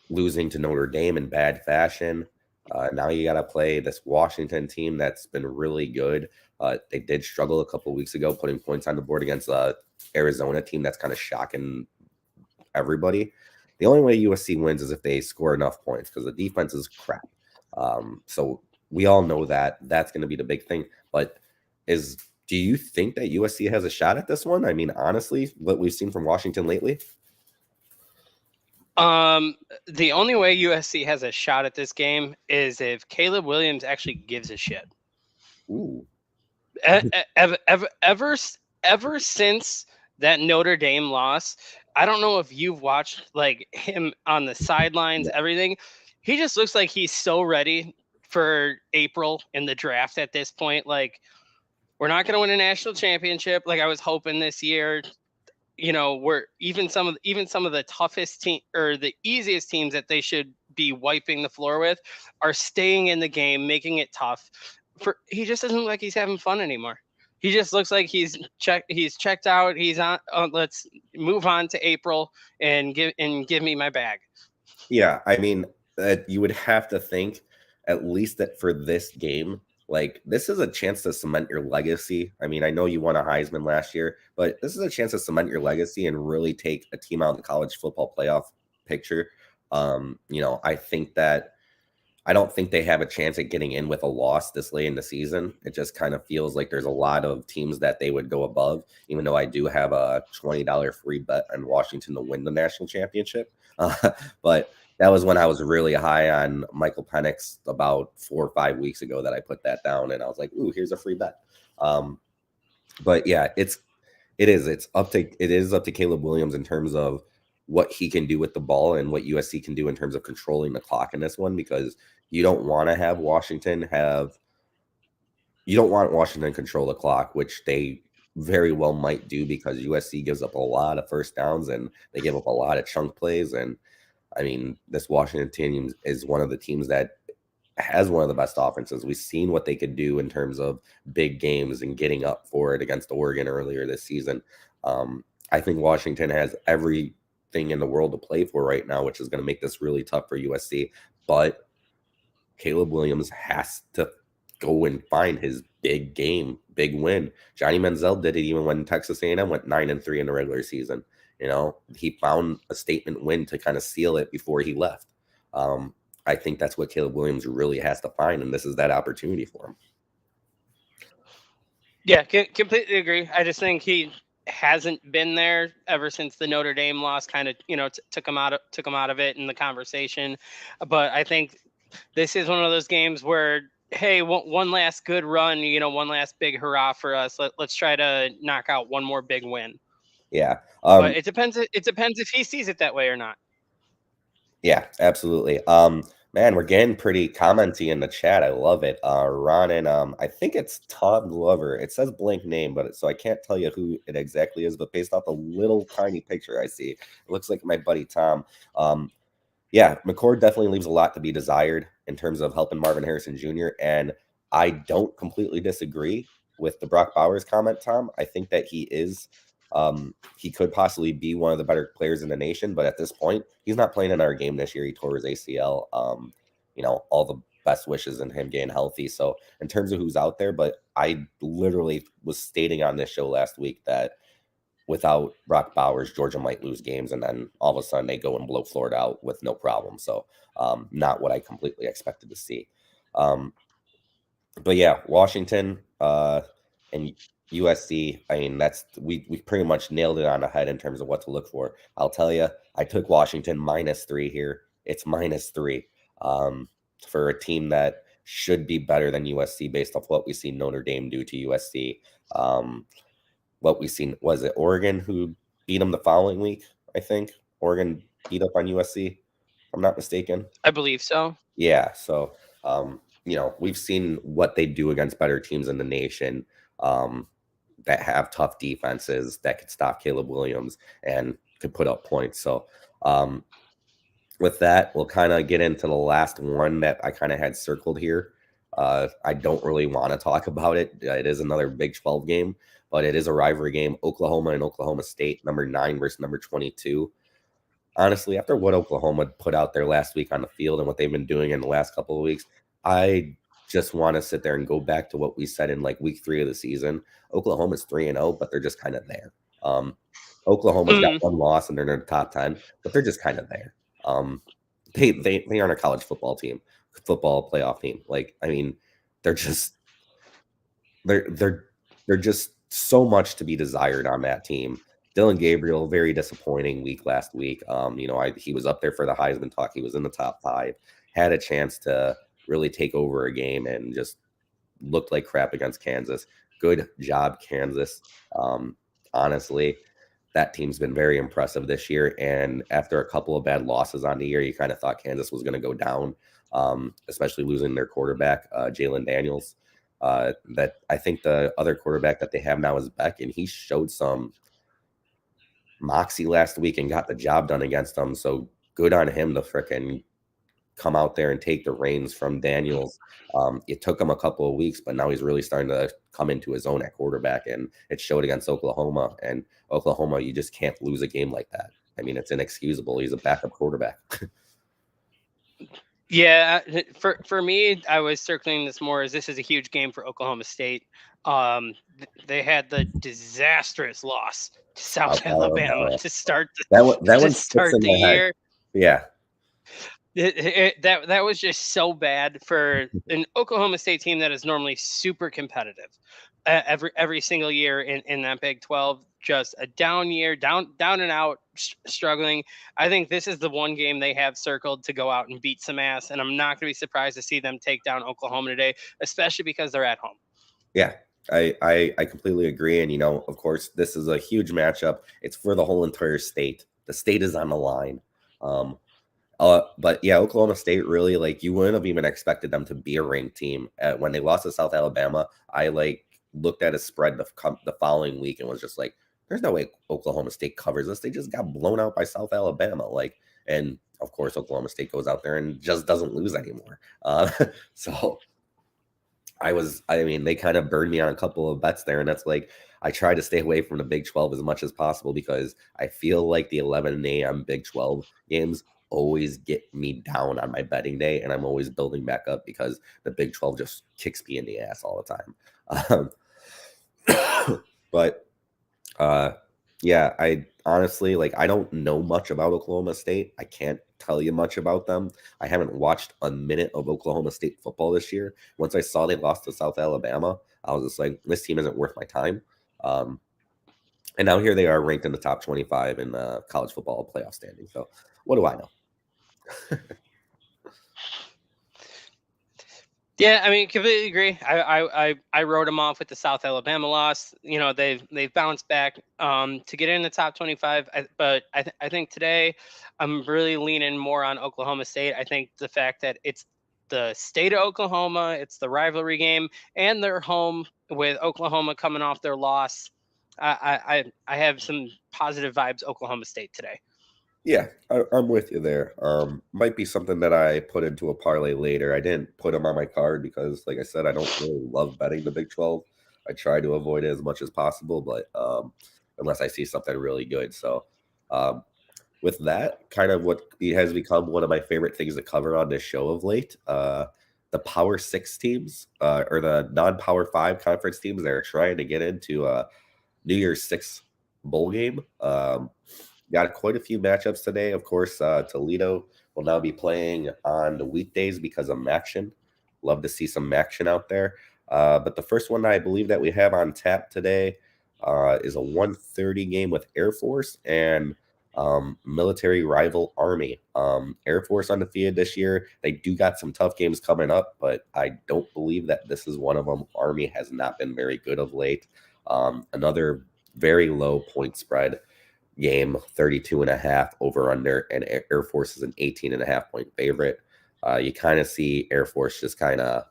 losing to Notre Dame in bad fashion. Now you got to play this Washington team that's been really good. They did struggle a couple weeks ago, putting points on the board against Arizona team that's kind of shocking everybody. The only way USC wins is if they score enough points because the defense is crap. So we all know that that's going to be the big thing. But do you think that USC has a shot at this one? I mean, honestly, what we've seen from Washington lately. The only way USC has a shot at this game is if Caleb Williams actually gives a shit. Ooh. Ever since that Notre Dame loss, I don't know if you've watched like him on the sidelines, everything. He just looks like he's so ready for April in the draft at this point. Like, we're not going to win a national championship like I was hoping this year. We're even some of the toughest team or the easiest teams that they should be wiping the floor with are staying in the game, making it tough. He just doesn't look like he's having fun anymore. He just looks like he's checked out. He's on. Let's move on to April and give me my bag. Yeah, I mean, you would have to think at least that for this game, like this is a chance to cement your legacy. I mean, I know you won a Heisman last year, but this is a chance to cement your legacy and really take a team out of the college football playoff picture. I don't think they have a chance at getting in with a loss this late in the season. It just kind of feels like there's a lot of teams that they would go above, even though I do have a $20 free bet on Washington to win the national championship. But that was when I was really high on Michael Penix about 4 or 5 weeks ago that I put that down, and I was like, "Ooh, here's a free bet." But yeah, it is up to Caleb Williams in terms of what he can do with the ball and what USC can do in terms of controlling the clock in this one, because you don't want to have Washington control the clock, which they very well might do because USC gives up a lot of first downs and they give up a lot of chunk plays. And I mean, this Washington team is one of the teams that has one of the best offenses. We've seen what they could do in terms of big games and getting up for it against Oregon earlier this season. I think Washington has everything in the world to play for right now, which is going to make this really tough for USC. But Caleb Williams has to go and find his big game, big win. Johnny Manziel did it even when Texas A&M went 9-3 in the regular season. He found a statement win to kind of seal it before he left. I think that's what Caleb Williams really has to find, and this is that opportunity for him. Yeah, completely agree. I just think he hasn't been there ever since the Notre Dame loss kind of, took him out of it in the conversation. But I think this is one of those games where, hey, one last good run, one last big hurrah for us. Let's try to knock out one more big win. Yeah. But it depends if he sees it that way or not. Yeah, absolutely. Man, we're getting pretty commenty in the chat. I love it. Ron and I think it's Tom Glover. It says blank name, but so I can't tell you who it exactly is. But based off the little tiny picture I see, it looks like my buddy Tom. Um, yeah, McCord definitely leaves a lot to be desired in terms of helping Marvin Harrison Jr. And I don't completely disagree with the Brock Bowers comment, Tom. I think that he could possibly be one of the better players in the nation, but at this point, he's not playing in our game this year. He tore his ACL. All the best wishes in him getting healthy. So in terms of who's out there, but I literally was stating on this show last week that without Brock Bowers, Georgia might lose games, and then all of a sudden they go and blow Florida out with no problem. So, not what I completely expected to see. Um, but yeah, Washington and USC. I mean, we pretty much nailed it on the head in terms of what to look for. I'll tell you, I took Washington -3 here. It's -3 for a team that should be better than USC based off what we see Notre Dame do to USC. What we seen was it Oregon who beat them the following week. I think Oregon beat up on USC. If I'm not mistaken. I believe so. Yeah. So, we've seen what they do against better teams in the nation that have tough defenses that could stop Caleb Williams and could put up points. So, with that, we'll kind of get into the last one that I kind of had circled here. I don't really want to talk about it. It is another Big 12 game, but it is a rivalry game. Oklahoma and Oklahoma State, number 9 versus number 22. Honestly, after what Oklahoma put out there last week on the field and what they've been doing in the last couple of weeks, I just want to sit there and go back to what we said in like week 3 of the season. Oklahoma's 3-0, but they're just kind of there. Oklahoma's got one loss and they're in the top 10, but they're just kind of there. They aren't a college football playoff team. Like, I mean, they're just so much to be desired on that team. Dylan Gabriel, very disappointing week last week. He was up there for the Heisman talk. He was in the top 5, had a chance to really take over a game and just looked like crap against Kansas. Good job, Kansas. Honestly, that team's been very impressive this year. And after a couple of bad losses on the year, you kind of thought Kansas was going to go down, especially losing their quarterback, Jalen Daniels. That I think the other quarterback that they have now is Beck, and he showed some moxie last week and got the job done against them. So good on him to frickin' come out there and take the reins from Daniels. It took him a couple of weeks, but now he's really starting to come into his own at quarterback, and it showed against Oklahoma. And Oklahoma, you just can't lose a game like that. I mean, it's inexcusable. He's a backup quarterback. Yeah, for me, I was circling this more as this is a huge game for Oklahoma State. They had the disastrous loss to South Alabama to start the year. Yeah. That was just so bad for an Oklahoma State team that is normally super competitive every single year in that Big 12. Just a down year, down and out, struggling. I think this is the one game they have circled to go out and beat some ass, and I'm not going to be surprised to see them take down Oklahoma today, especially because they're at home. Yeah, I completely agree. And, of course, this is a huge matchup. It's for the whole entire state. The state is on the line. But yeah, Oklahoma State really, like, you wouldn't have even expected them to be a ranked team. When they lost to South Alabama, I looked at a spread the following week and was just like, there's no way Oklahoma State covers this. They just got blown out by South Alabama. And of course, Oklahoma State goes out there and just doesn't lose anymore. So they kind of burned me on a couple of bets there. And that's I try to stay away from the Big 12 as much as possible because I feel like the 11 a.m. Big 12 games always get me down on my betting day. And I'm always building back up because the Big 12 just kicks me in the ass all the time. But yeah, I honestly, I don't know much about Oklahoma State. I can't tell you much about them. I haven't watched a minute of Oklahoma State football this year. Once I saw they lost to South Alabama, I was just like, this team isn't worth my time. And now here they are ranked in the top 25 in the college football playoff standing. So what do I know? Yeah, I mean, completely agree. I wrote them off with the South Alabama loss. You know, they've bounced back to get in the top 25. But I think today I'm really leaning more on Oklahoma State. I think the fact that it's the state of Oklahoma, it's the rivalry game, and they're home with Oklahoma coming off their loss. I have some positive vibes Oklahoma State today. Yeah, I'm with you there. Might be something that I put into a parlay later. I didn't put them on my card because, like I said, I don't really love betting the Big 12. I try to avoid it as much as possible, but unless I see something really good. So, um, with that, kind of what it has become one of my favorite things to cover on this show of late, the Power Six teams or the non-Power Five conference teams that are trying to get into New Year's Six bowl game. Got quite a few matchups today. Of course, Toledo will now be playing on the weekdays because of Maction. Love to see some Maction out there. But the first one I believe that we have on tap today is a 1:30 game with Air Force and military rival Army. Air Force undefeated this year. They do got some tough games coming up, but I don't believe that this is one of them. Army has not been very good of late. Another very low point spread game, 32 and a half over under, and Air Force is an 18 and a half point favorite. You kind of see Air Force just kind of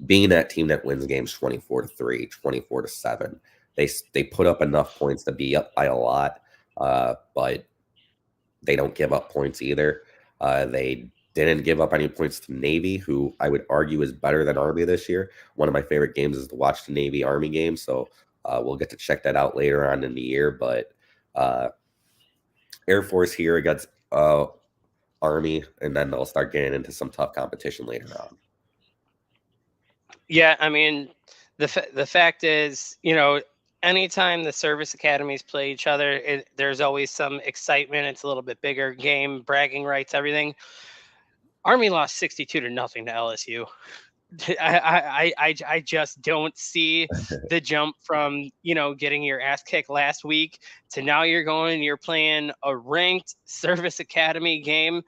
being that team that wins games 24-3, 24-7. They put up enough points to be up by a lot, but they don't give up points either. They didn't give up any points to Navy, who I would argue is better than Army this year. One of my favorite games is to watch the Navy Army game, so we'll get to check that out later on in the year. But Air Force here against Army, and then they'll start getting into some tough competition later on. Yeah, I mean, the fact is, you know, anytime the service academies play each other, there's always some excitement. It's a little bit bigger game, bragging rights, everything. Army lost 62-0 to LSU. I just don't see the jump from, you know, getting your ass kicked last week to now you're playing a ranked service academy game.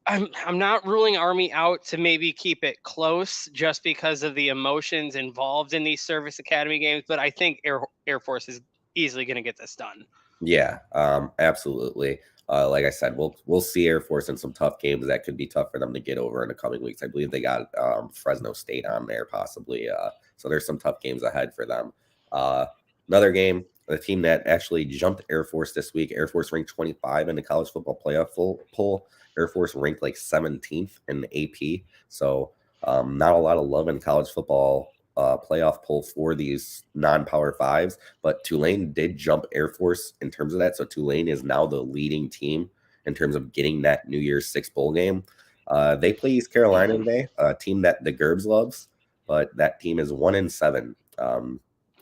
I'm not ruling Army out to maybe keep it close just because of the emotions involved in these service academy games, but I think Air Force is easily going to get this done. Yeah, absolutely. Like I said, we'll see Air Force in some tough games that could be tough for them to get over in the coming weeks. I believe they got Fresno State on there possibly. So there's some tough games ahead for them. Another game, the team that actually jumped Air Force this week. Air Force ranked 25 in the college football playoff poll. Air Force ranked like 17th in the AP. So not a lot of love in college football playoff poll for these non-power fives, but Tulane did jump Air Force in terms of that. So Tulane is now the leading team in terms of getting that New Year's Six bowl game. They play East Carolina today, a team that the Gerbs loves, but that team is 1-7.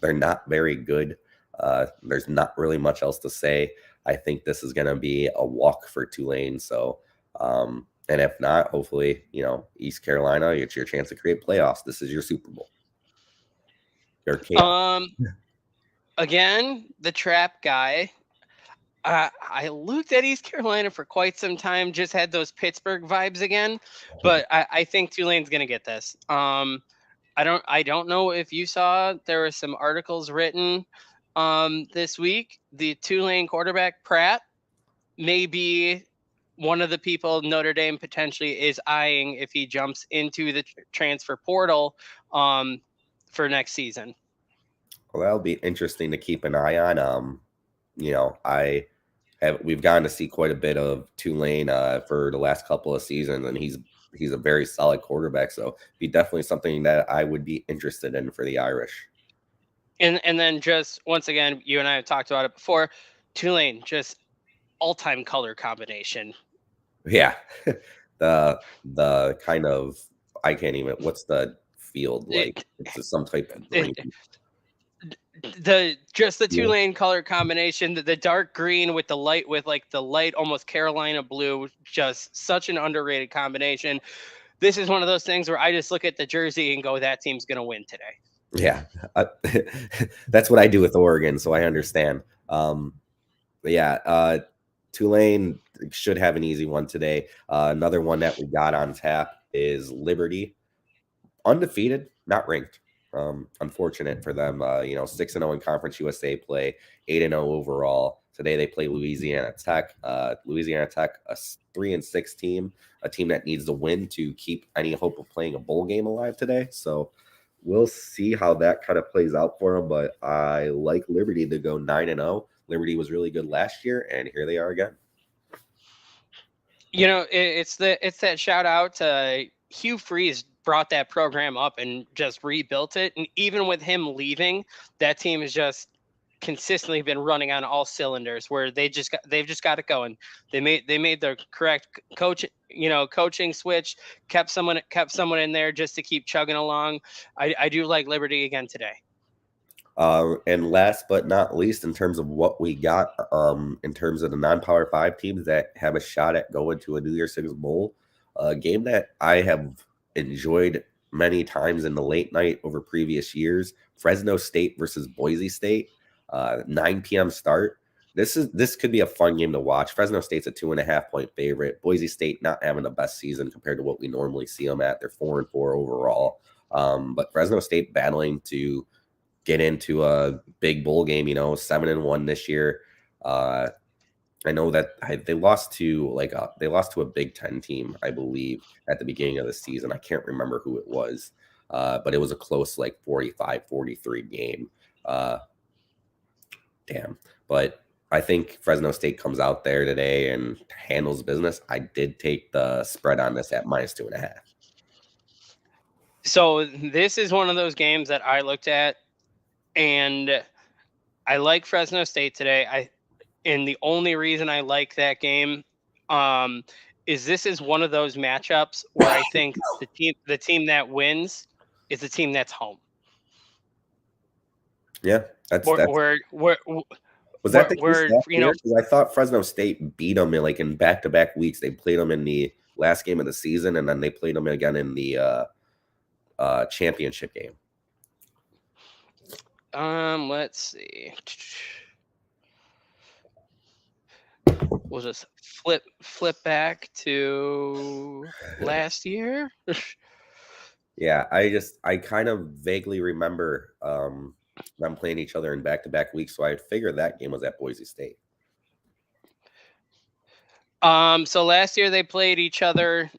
They're not very good. There's not really much else to say. I think this is going to be a walk for Tulane. So, and if not, hopefully, you know, East Carolina, it's your chance to create playoffs. This is your Super Bowl. Again, the trap guy. I looked at East Carolina for quite some time, just had those Pittsburgh vibes again, but I think Tulane's gonna get this. I don't know if you saw there were some articles written this week. The Tulane quarterback Pratt may be one of the people Notre Dame potentially is eyeing if he jumps into the transfer portal for next season. Well, that'll be interesting to keep an eye on. You know, we've gotten to see quite a bit of Tulane for the last couple of seasons, and he's a very solid quarterback. So be definitely something that I would be interested in for the Irish. And then just once again, you and I have talked about it before. Tulane, just all-time color combination. Yeah, the kind of I can't even. What's the field like? It's some type of green. The Tulane color combination, the dark green with the light almost Carolina blue, just such an underrated combination. This is one of those things where I just look at the jersey and go, that team's going to win today. Yeah, that's what I do with Oregon, so I understand. But yeah, Tulane should have an easy one today. Another one that we got on tap is Liberty, undefeated, not ranked. Unfortunate for them. 6-0 in Conference USA play, 8-0 overall. Today they play Louisiana Tech. Louisiana Tech, a 3-6 team, a team that needs to win to keep any hope of playing a bowl game alive today. So we'll see how that kind of plays out for them. But I like Liberty to go 9-0. Liberty was really good last year, and here they are again. It's that shout out to Hugh Freeze brought that program up and just rebuilt it. And even with him leaving, that team has just consistently been running on all cylinders where they've just got it going. They made the correct coaching switch, kept someone in there just to keep chugging along. I do like Liberty again today. And last but not least, in terms of what we got, in terms of the non-Power 5 teams that have a shot at going to a New Year's Six Bowl, a game that I have enjoyed many times in the late night over previous years, Fresno State versus Boise State, 9 p.m. start. This could be a fun game to watch. Fresno State's a 2.5-point favorite. Boise State not having the best season compared to what we normally see them at. They're 4-4 overall. But Fresno State battling to get into a big bowl game, 7-1 this year. I know that they lost to a Big Ten team, I believe, at the beginning of the season. I can't remember who it was, but it was a close 45-43 game. Damn. But I think Fresno State comes out there today and handles business. I did take the spread on this at -2.5. So this is one of those games that I looked at, and I like Fresno State today. And the only reason I like that game is this is one of those matchups where I think the team that wins is the team that's home. Yeah, was that the case last year? Because I thought Fresno State beat them in back-to-back weeks. They played them in the last game of the season, and then they played them again in the championship game. Let's see. We'll just flip back to last year. Yeah, I kind of vaguely remember them playing each other in back-to-back weeks, so I figured that game was at Boise State. So last year they played each other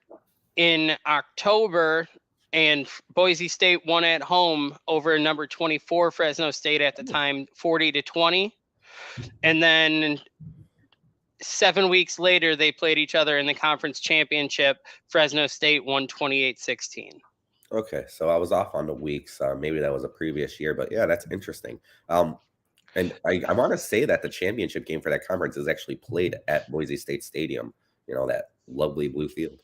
in October, and Boise State won at home over number 24 Fresno State at the time, 40-20. And then 7 weeks later, they played each other in the conference championship. Fresno State won 28-16. Okay, so I was off on the weeks. Maybe that was a previous year, but yeah, that's interesting. And I want to say that the championship game for that conference is actually played at Boise State Stadium, that lovely blue field.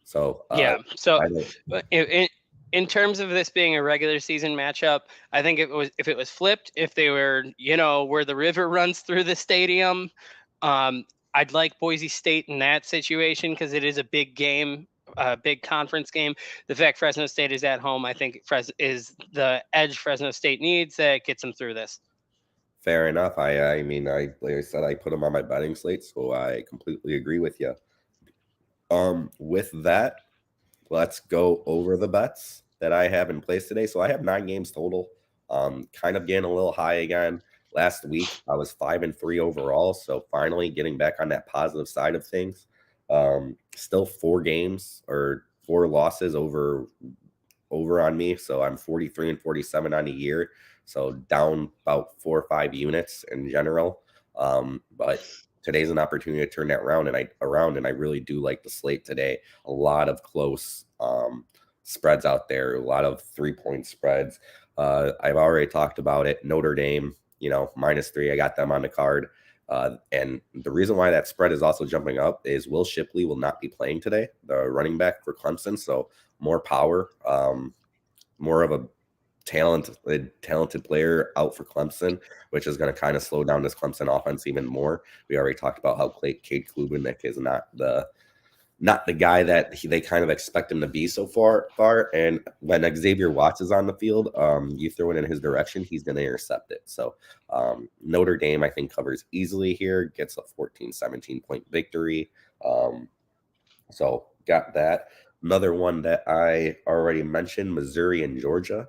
So yeah, so in terms of this being a regular season matchup, I think if it was flipped, if they were, where the river runs through the stadium, I'd like Boise State in that situation because it is a big game, a big conference game. The fact Fresno State is at home, I think is the edge Fresno State needs that gets them through this. Fair enough. I mean, like I said, I put them on my betting slate, so I completely agree with you. With that, let's go over the bets that I have in place today. So I have 9 games total. Kind of getting a little high again. Last week I was 5-3 overall, so finally getting back on that positive side of things. Still 4 games or 4 losses over on me, so I'm 43-47 on a year, so down about 4 or 5 units in general. But today's an opportunity to turn that around, and I really do like the slate today. A lot of close spreads out there, a lot of 3-point spreads. I've already talked about it. Notre Dame, -3. I got them on the card. And the reason why that spread is also jumping up is Will Shipley will not be playing today, the running back for Clemson. So more power, more of a talented player out for Clemson, which is going to kind of slow down this Clemson offense even more. We already talked about how Cade Klubenik is not the not the guy that they kind of expect him to be so far. And when Xavier Watts is on the field, you throw it in his direction, he's going to intercept it. So Notre Dame, I think, covers easily here, gets a 14-17 point victory. So got that. Another one that I already mentioned, Missouri and Georgia,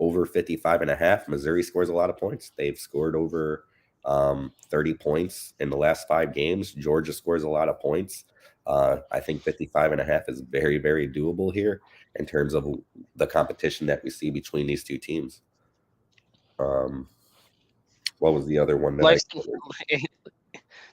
over 55.5. Missouri scores a lot of points. They've scored over 30 points in the last 5 games. Georgia scores a lot of points. I think 55.5 is very, very doable here in terms of the competition that we see between these two teams. What was the other one that I Life's covered?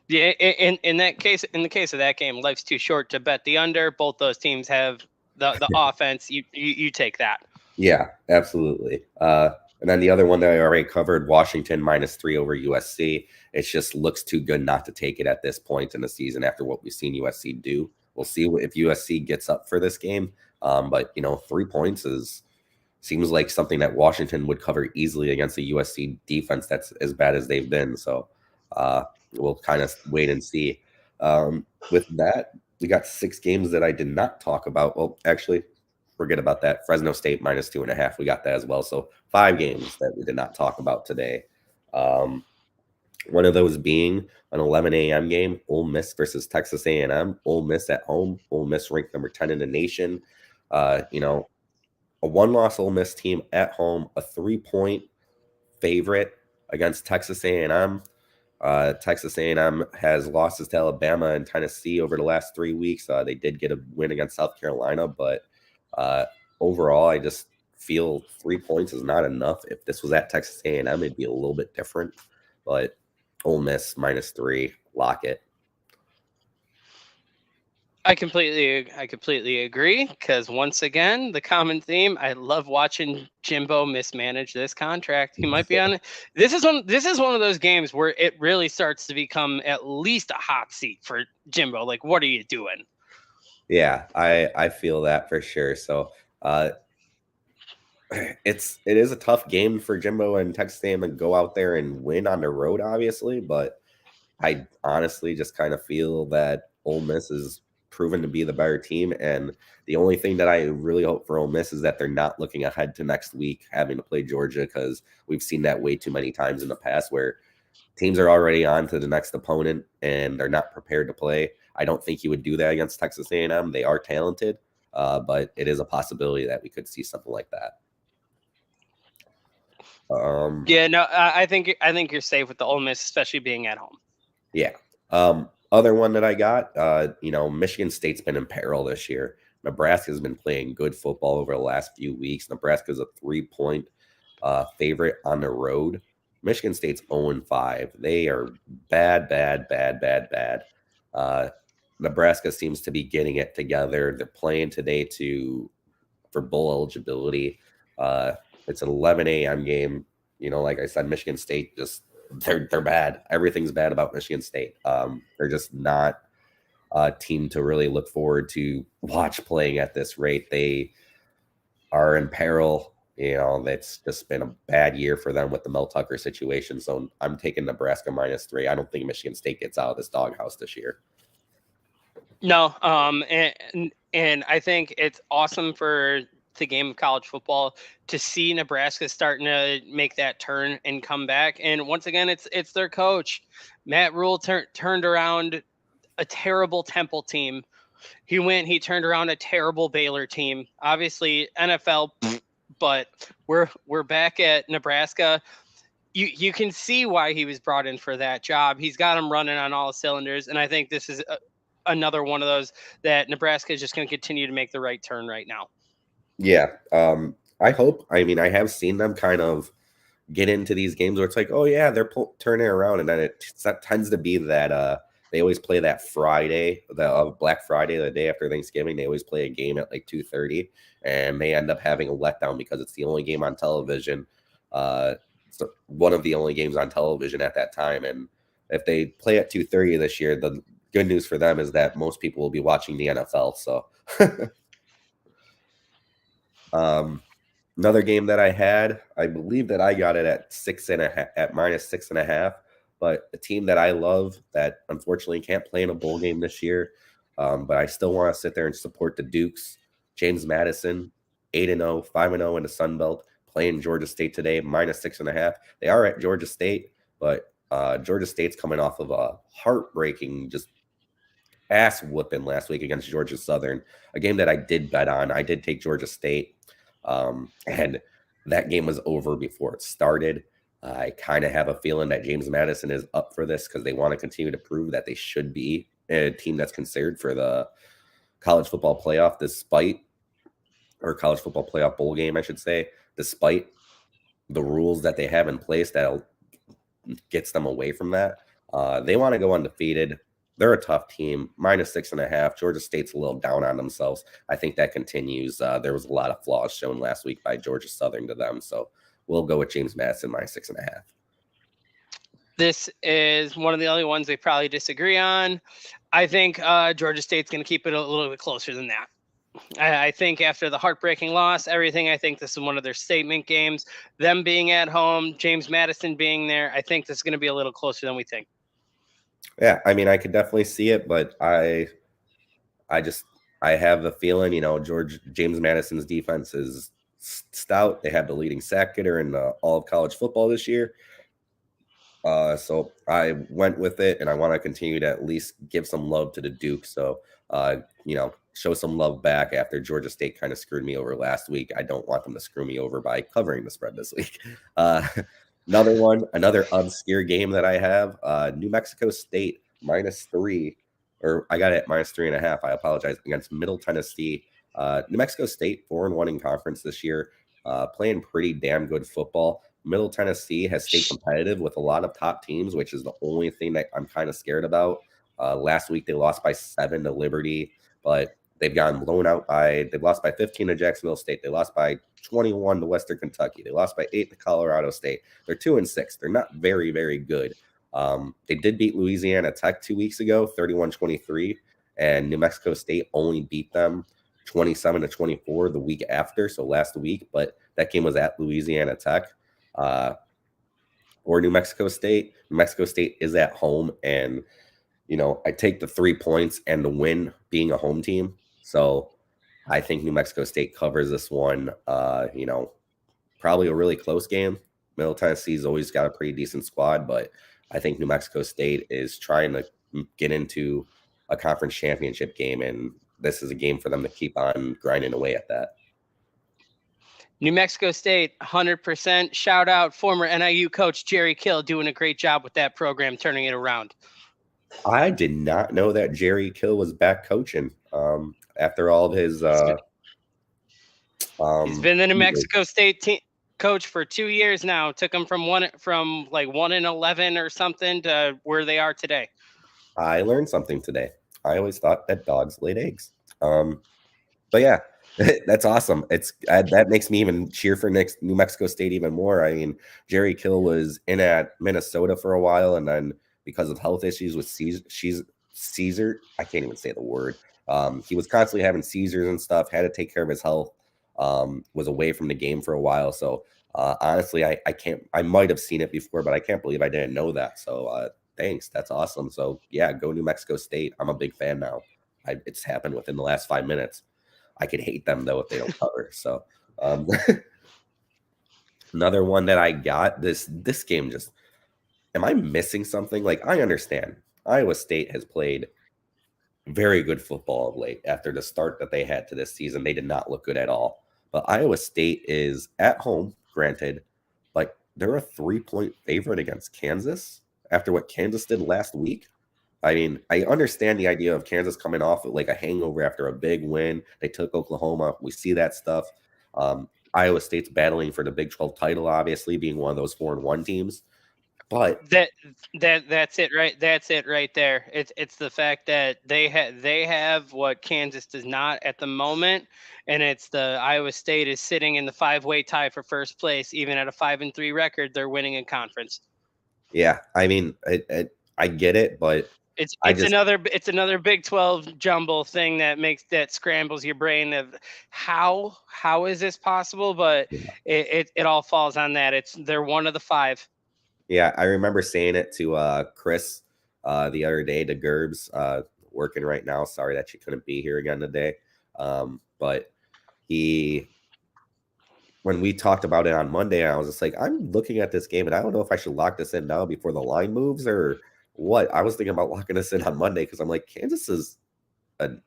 yeah, in that case, in the case of that game, life's too short to bet the under. Both those teams have the offense. You take that. Yeah, absolutely. And then the other one that I already covered, Washington -3 over USC. It just looks too good not to take it at this point in the season after what we've seen USC do. We'll see if USC gets up for this game. But 3 points seems like something that Washington would cover easily against a USC defense that's as bad as they've been. So we'll kind of wait and see. With that, we got 6 games that I did not talk about. Well, actually, forget about that. Fresno State -2.5. We got that as well. So 5 games that we did not talk about today. One of those being an 11 a.m. game, Ole Miss versus Texas A&M. Ole Miss at home. Ole Miss ranked number 10 in the nation. A one-loss Ole Miss team at home, a 3-point favorite against Texas A&M. Texas A&M has losses to Alabama and Tennessee over the last 3 weeks. They did get a win against South Carolina, but overall, I just feel 3 points is not enough. If this was at Texas A&M, it'd be a little bit different. But Ole Miss -3, lock it. I completely agree, because once again, the common theme, I love watching Jimbo mismanage this contract. He might be on this is one of those games where it really starts to become at least a hot seat for Jimbo. Like, what are you doing? Yeah, I feel that for sure. So it is a tough game for Jimbo and Texas A&M to go out there and win on the road, obviously, but I honestly just kind of feel that Ole Miss is proven to be the better team. And the only thing that I really hope for Ole Miss is that they're not looking ahead to next week having to play Georgia, because we've seen that way too many times in the past where teams are already on to the next opponent and they're not prepared to play. I don't think you would do that against Texas A&M. They are talented, but it is a possibility that we could see something like that. Yeah, no, I think you're safe with the Ole Miss, especially being at home. Yeah. Other one that I got, Michigan State's been in peril this year. Nebraska's been playing good football over the last few weeks. Nebraska's a 3-point favorite on the road. Michigan State's 0-5. They are bad, bad, bad, bad, bad. Nebraska seems to be getting it together. They're playing today for bowl eligibility. It's an 11 a.m. game. Like I said, Michigan State they're bad. Everything's bad about Michigan State. They're just not a team to really look forward to watch playing at this rate. They are in peril. That's just been a bad year for them with the Mel Tucker situation. So I'm taking Nebraska -3. I don't think Michigan State gets out of this doghouse this year. No, and I think it's awesome for the game of college football to see Nebraska starting to make that turn and come back. And once again, it's their coach, Matt Rule, turned around a terrible Temple team. He turned around a terrible Baylor team. Obviously, NFL, but we're back at Nebraska. You can see why he was brought in for that job. He's got him running on all cylinders, and I think this is another one of those that Nebraska is just going to continue to make the right turn right now. Yeah. I hope. I mean, I have seen them kind of get into these games where it's like, oh yeah, they're turning around, and then it tends to be that they always play that Friday, the Black Friday, the day after Thanksgiving. They always play a game at like 2:30, and they end up having a letdown because it's the only game on television. It's one of the only games on television at that time, and if they play at 2:30 this year, the good news for them is that most people will be watching the NFL. So. Another game that I had, I believe that I got it at -6.5, at -6.5. But a team that I love that unfortunately can't play in a bowl game this year, But I still want to sit there and support the Dukes. James Madison, 8-0, 5-0 in the Sun Belt, playing Georgia State today, -6.5. They are at Georgia State, but Georgia State's coming off of a heartbreaking, just ass whooping last week against Georgia Southern, a game that I did bet on. I did take Georgia State, and that game was over before it started. I kind of have a feeling that James Madison is up for this because they want to continue to prove that they should be a team that's considered for the college football playoff, or college football playoff bowl game, I should say, despite the rules that they have in place that gets them away from that. They want to go undefeated. They're a tough team, -6.5. Georgia State's a little down on themselves. I think that continues. There was a lot of flaws shown last week by Georgia Southern to them. So we'll go with James Madison -6.5. This is one of the only ones they probably disagree on. I think Georgia State's going to keep it a little bit closer than that. I think after the heartbreaking loss, everything, I think this is one of their statement games. Them being at home, James Madison being there, I think this is going to be a little closer than we think. Yeah, I mean, I could definitely see it, but I have the feeling, James Madison's defense is stout. They have the leading sack getter in all of college football this year. So I went with it, and I want to continue to at least give some love to the Duke. So, show some love back after Georgia State kind of screwed me over last week. I don't want them to screw me over by covering the spread this week. Another obscure game that I have, New Mexico State -3, or I got it at -3.5. I apologize, against Middle Tennessee. New Mexico State 4-1 in conference this year, playing pretty damn good football. Middle Tennessee has stayed competitive with a lot of top teams, which is the only thing that I'm kind of scared about. Last week they lost by 7 to Liberty, but they've gotten blown out they've lost by 15 to Jacksonville State. They lost by 21 to Western Kentucky. They lost by 8 to Colorado State. They're 2-6. They're not very, very good. They did beat Louisiana Tech 2 weeks ago, 31-23, and New Mexico State only beat them 27-24 the week after, so last week, but that game was at Louisiana Tech. Or New Mexico State. New Mexico State is at home, and I take the 3 points and the win being a home team. So I think New Mexico State covers this one. Probably a really close game. Middle Tennessee's always got a pretty decent squad, but I think New Mexico State is trying to get into a conference championship game, and this is a game for them to keep on grinding away at that. New Mexico State, 100%. Shout out former NIU coach Jerry Kill, doing a great job with that program, turning it around. I did not know that Jerry Kill was back coaching after all of his. He's been the New Mexico State team coach for 2 years now. Took them from 1-11 or something to where they are today. I learned something today. I always thought that dogs laid eggs. But yeah, that's awesome. That makes me even cheer for New Mexico State even more. I mean, Jerry Kill was in at Minnesota for a while, and then because of health issues with Caesar, I can't even say the word. He was constantly having seizures and stuff, had to take care of his health, was away from the game for a while. So honestly, I might have seen it before, but I can't believe I didn't know that. So thanks. That's awesome. So yeah, go New Mexico State. I'm a big fan now. It's happened within the last 5 minutes. I could hate them though if they don't cover. So another one that I got, this game just, am I missing something? Like, I understand Iowa State has played very good football of late. After the start that they had to this season, they did not look good at all. But Iowa State is at home, granted, but they're a 3-point favorite against Kansas after what Kansas did last week. I mean, I understand the idea of Kansas coming off of like a hangover after a big win. They took Oklahoma. We see that stuff. Iowa State's battling for the Big 12 title, obviously, being one of those 4-1 teams. But that's it, right? That's it right there. It's the fact that they have what Kansas does not at the moment, and it's the Iowa State is sitting in the 5-way tie for first place, even at a 5-3 record. They're winning in conference. Yeah, I mean, I get it, but it's another Big 12 jumble thing that scrambles your brain of how is this possible? But yeah. it all falls on that. They're one of the 5. Yeah, I remember saying it to Chris the other day, to Gerbs, working right now. Sorry that she couldn't be here again today. But he, when we talked about it on Monday, I was just like, I'm looking at this game and I don't know if I should lock this in now before the line moves or what. I was thinking about locking this in on Monday because I'm like, Kansas is an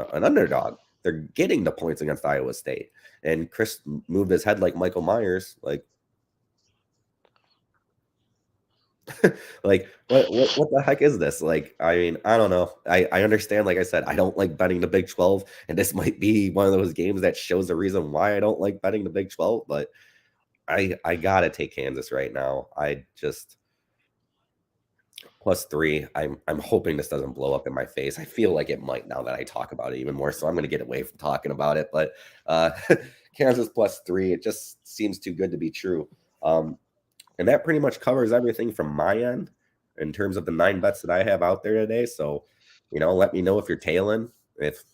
underdog. They're getting the points against Iowa State. And Chris moved his head like Michael Myers, like what the heck is this? Like, I mean, I don't know. I understand, like I said, I don't like betting the Big 12, and this might be one of those games that shows the reason why I don't like betting the Big 12, but I gotta take Kansas right now. I just +3. I'm hoping this doesn't blow up in my face. I feel like it might now that I talk about it even more, so I'm gonna get away from talking about it. But Kansas +3, it just seems too good to be true. And that pretty much covers everything from my end in terms of the 9 bets that I have out there today. So, let me know if you're tailing. If,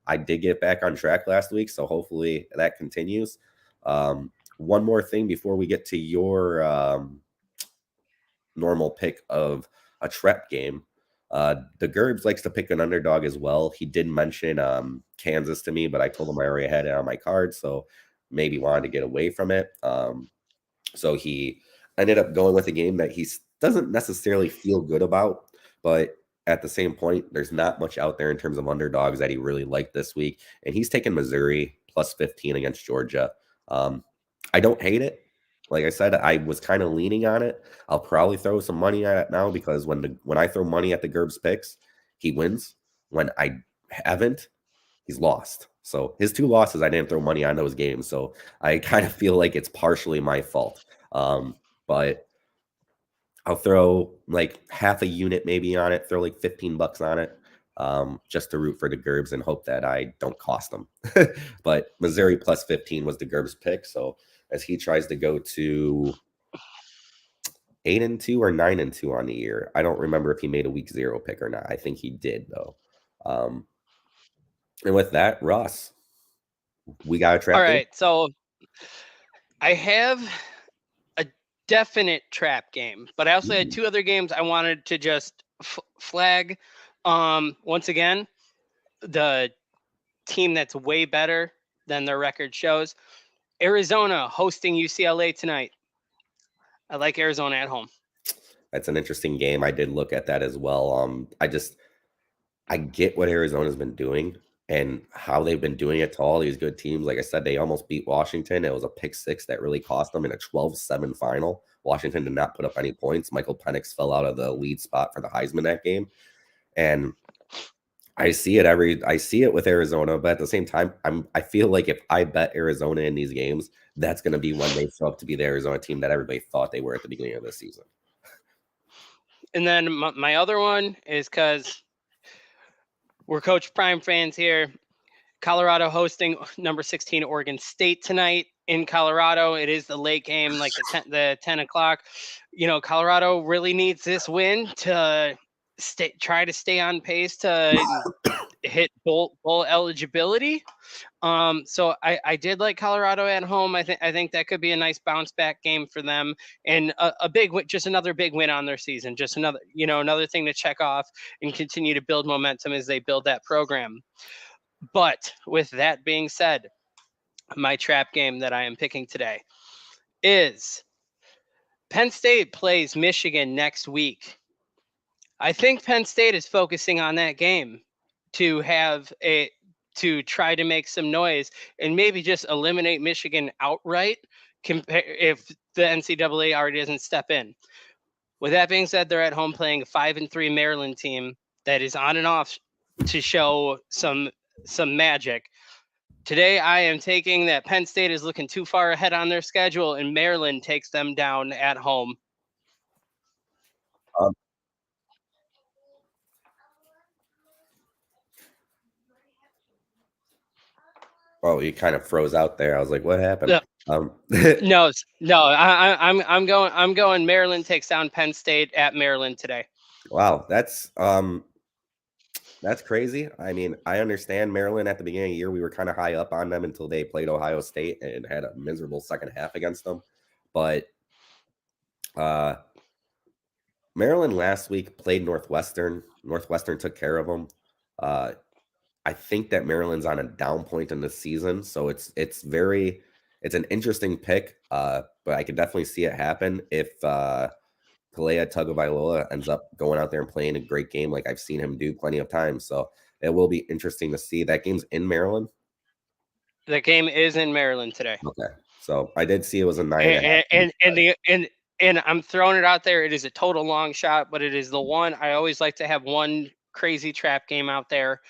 I did get back on track last week, so hopefully that continues. One more thing before we get to your normal pick of a trap game. The Gerbs likes to pick an underdog as well. He did mention Kansas to me, but I told him I already had it on my card, so maybe wanted to get away from it. So he ended up going with a game that he doesn't necessarily feel good about, but at the same point, there's not much out there in terms of underdogs that he really liked this week. And he's taken Missouri +15 against Georgia. I don't hate it. Like I said, I was kind of leaning on it. I'll probably throw some money at it now because when I throw money at the Gerbs picks, he wins. When I haven't, he's lost. So his 2 losses, I didn't throw money on those games. So I kind of feel like it's partially my fault. But I'll throw like half a unit maybe on it, throw like $15 on it, just to root for the Gerbs and hope that I don't cost them. But Missouri +15 was the Gerbs pick. So as he tries to go to 8-2 or 9-2 on the year, I don't remember if he made a week 0 pick or not. I think he did though. And with that, Ross, we got a trap. All right, so I have a definite trap game, but I also had 2 other games I wanted to just flag. Once again, the team that's way better than their record shows. Arizona hosting UCLA tonight. I like Arizona at home. That's an interesting game. I did look at that as well. I get what Arizona's been doing and how they've been doing it to all these good teams. Like I said, they almost beat Washington. It was a pick 6 that really cost them in a 12-7 final. Washington did not put up any points. Michael Penix fell out of the lead spot for the Heisman that game. And I see it with Arizona, but at the same time, I feel like if I bet Arizona in these games, that's going to be when they show up to be the Arizona team that everybody thought they were at the beginning of the season. And then my other one is because we're Coach Prime fans here. Colorado hosting number 16 Oregon State tonight in Colorado. It is the late game, like the 10 o'clock. Colorado really needs this win to try to stay on pace to hit bowl eligibility. So I did like Colorado at home. I think that could be a nice bounce back game for them, and a big win, just another big win on their season. Just another thing to check off and continue to build momentum as they build that program. But with that being said, my trap game that I am picking today is Penn State plays Michigan next week. I think Penn State is focusing on that game to try to make some noise and maybe just eliminate Michigan outright if the NCAA already doesn't step in. With that being said, they're at home playing a 5-3 Maryland team that is on and off to show some magic. Today, I am taking that Penn State is looking too far ahead on their schedule, and Maryland takes them down at home. Oh, you kind of froze out there. I was like, "What happened?" No, I'm going. Maryland takes down Penn State at Maryland today. Wow, that's crazy. I mean, I understand Maryland at the beginning of the year, we were kind of high up on them until they played Ohio State and had a miserable second half against them. But Maryland last week played Northwestern. Northwestern took care of them. Uh, I think that Maryland's on a down point in the season, so it's an interesting pick. But I could definitely see it happen if Kalea Tagovailoa ends up going out there and playing a great game, like I've seen him do plenty of times. So it will be interesting to see. That game's in Maryland. The game is in Maryland today. Okay, so I did see it was a 9.5. And I'm throwing it out there. It is a total long shot, but it is the one. I always like to have one crazy trap game out there.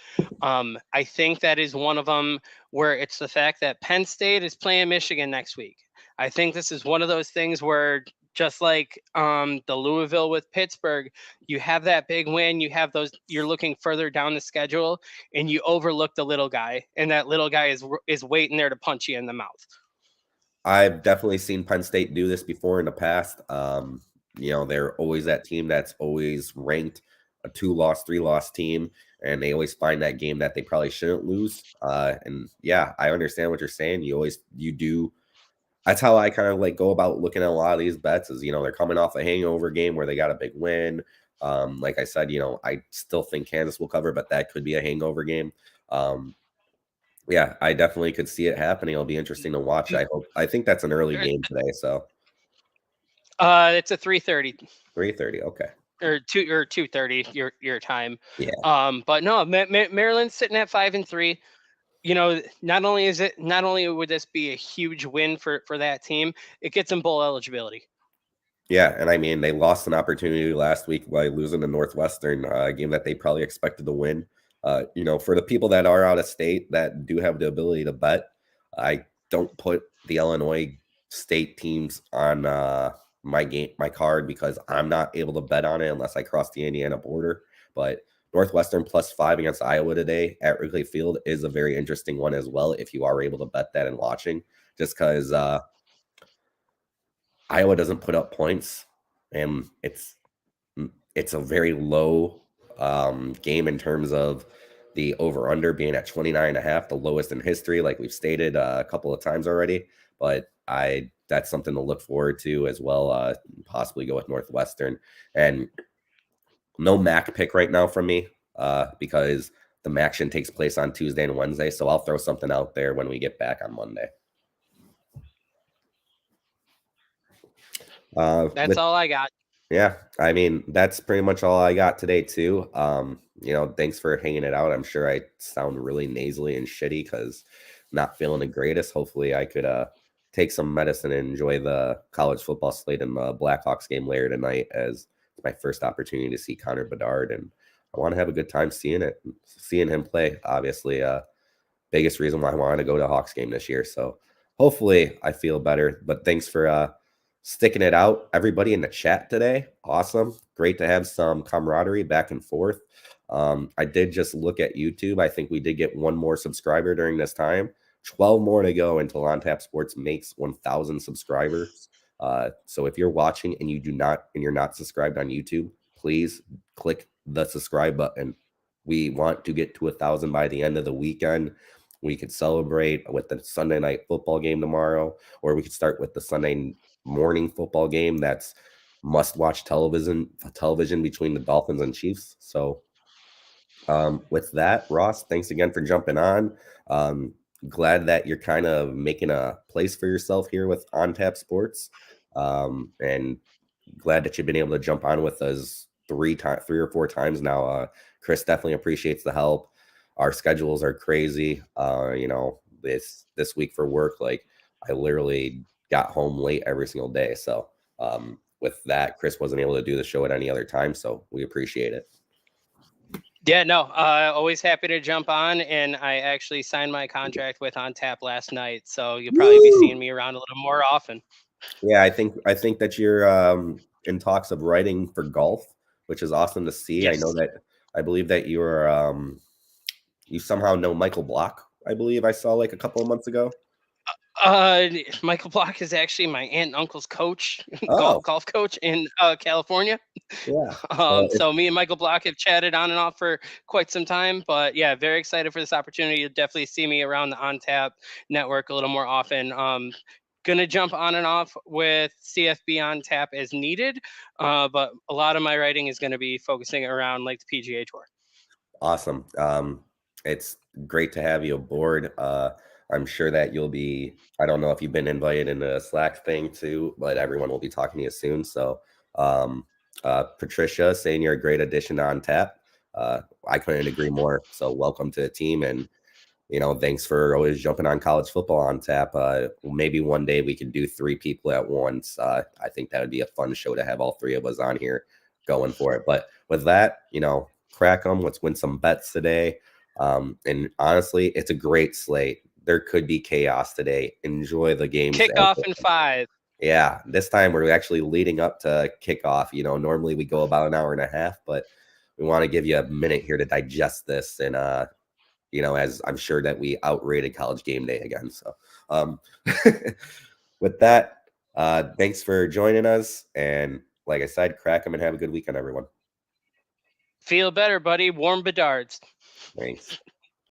I think that is one of them where it's the fact that Penn State is playing Michigan next week. I think this is one of those things where just like the Louisville with Pittsburgh, you have that big win. You have those. You're looking further down the schedule, and you overlook the little guy, and that little guy is waiting there to punch you in the mouth. I've definitely seen Penn State do this before in the past. They're always that team that's always ranked a 2-loss, 3-loss team, and they always find that game that they probably shouldn't lose. And yeah, I understand what you're saying. You do. That's how I kind of like go about looking at a lot of these bets. Is they're coming off a hangover game where they got a big win. Like I said, I still think Kansas will cover, but that could be a hangover game. Yeah, I definitely could see it happening. It'll be interesting to watch. I think that's an early game today, so It's a 3:30 3:30. Okay. or 2:30 your time. Yeah. But no, Maryland's sitting at 5-3. Not only would this be a huge win for that team, it gets them bowl eligibility. Yeah, and I mean they lost an opportunity last week by losing to Northwestern, a game that they probably expected to win. For the people that are out of state that do have the ability to bet, I don't put the Illinois State teams on my card because I'm not able to bet on it unless I cross the Indiana border. But Northwestern +5 against Iowa today at Wrigley Field is a very interesting one as well. If you are able to bet that and watching, just because Iowa doesn't put up points, and it's a very low game in terms of the over-under being at 29.5, the lowest in history, like we've stated a couple of times already. But that's something to look forward to as well. Possibly go with Northwestern. And no MAC pick right now from me because the MACtion takes place on Tuesday and Wednesday. So I'll throw something out there when we get back on Monday. That's all I got. Yeah, I mean, that's pretty much all I got today too. Thanks for hanging it out. I'm sure I sound really nasally and shitty because not feeling the greatest. Hopefully I could take some medicine and enjoy the college football slate and the Blackhawks game later tonight as my first opportunity to see Connor Bedard. And I want to have a good time seeing him play. Obviously, biggest reason why I wanted to go to a Hawks game this year. So hopefully I feel better. But thanks for sticking it out, everybody in the chat today. Awesome. Great to have some camaraderie back and forth. I did just look at YouTube. I think we did get one more subscriber during this time. 12 more to go until On Tap Sports makes 1,000 subscribers. So if you're watching and you're not subscribed on YouTube, please click the subscribe button. We want to get to 1,000 by the end of the weekend. We could celebrate with the Sunday night football game tomorrow, or we could start with the Sunday morning football game that's must-watch television between the Dolphins and Chiefs. So with that, Ross, thanks again for jumping on. Glad that you're kind of making a place for yourself here with On Tap Sports, and glad that you've been able to jump on with us three or four times now. Chris definitely appreciates the help. Our schedules are crazy. This week for work, like I literally got home late every single day. So with that, Chris wasn't able to do the show at any other time. So we appreciate it. Yeah, no, always happy to jump on. And I actually signed my contract with On Tap last night. So you'll probably be seeing me around a little more often. Yeah, I think that you're in talks of writing for golf, which is awesome to see. Yes. I believe that you're you somehow know Michael Block. I believe I saw like a couple of months ago. Michael Block is actually my aunt and uncle's coach, Oh. golf coach in California. Yeah. So me and Michael Block have chatted on and off for quite some time, but yeah, very excited for this opportunity. You'll definitely see me around the On Tap network a little more often. Gonna jump on and off with CFB on tap as needed, but a lot of my writing is going to be focusing around like the PGA Tour. Awesome. It's great to have you aboard. I'm sure that you'll be, I don't know if you've been invited in a Slack thing too, but everyone will be talking to you soon. So, um, Patricia saying you're a great addition on tap. I couldn't agree more. So welcome to the team, and thanks for always jumping on college football on tap. Maybe one day we can do 3 people at once. I think that would be a fun show to have all 3 of us on here going for it. But with that, crack them. Let's win some bets today. And honestly, it's a great slate. There could be chaos today. Enjoy the games. Kickoff in 5. Yeah, this time we're actually leading up to kickoff. Normally we go about an hour and a half, but we want to give you a minute here to digest this. And as I'm sure that we outrated College Game Day again. So with that, thanks for joining us. And like I said, crack them and have a good weekend, everyone. Feel better, buddy. Warm bedards. Thanks.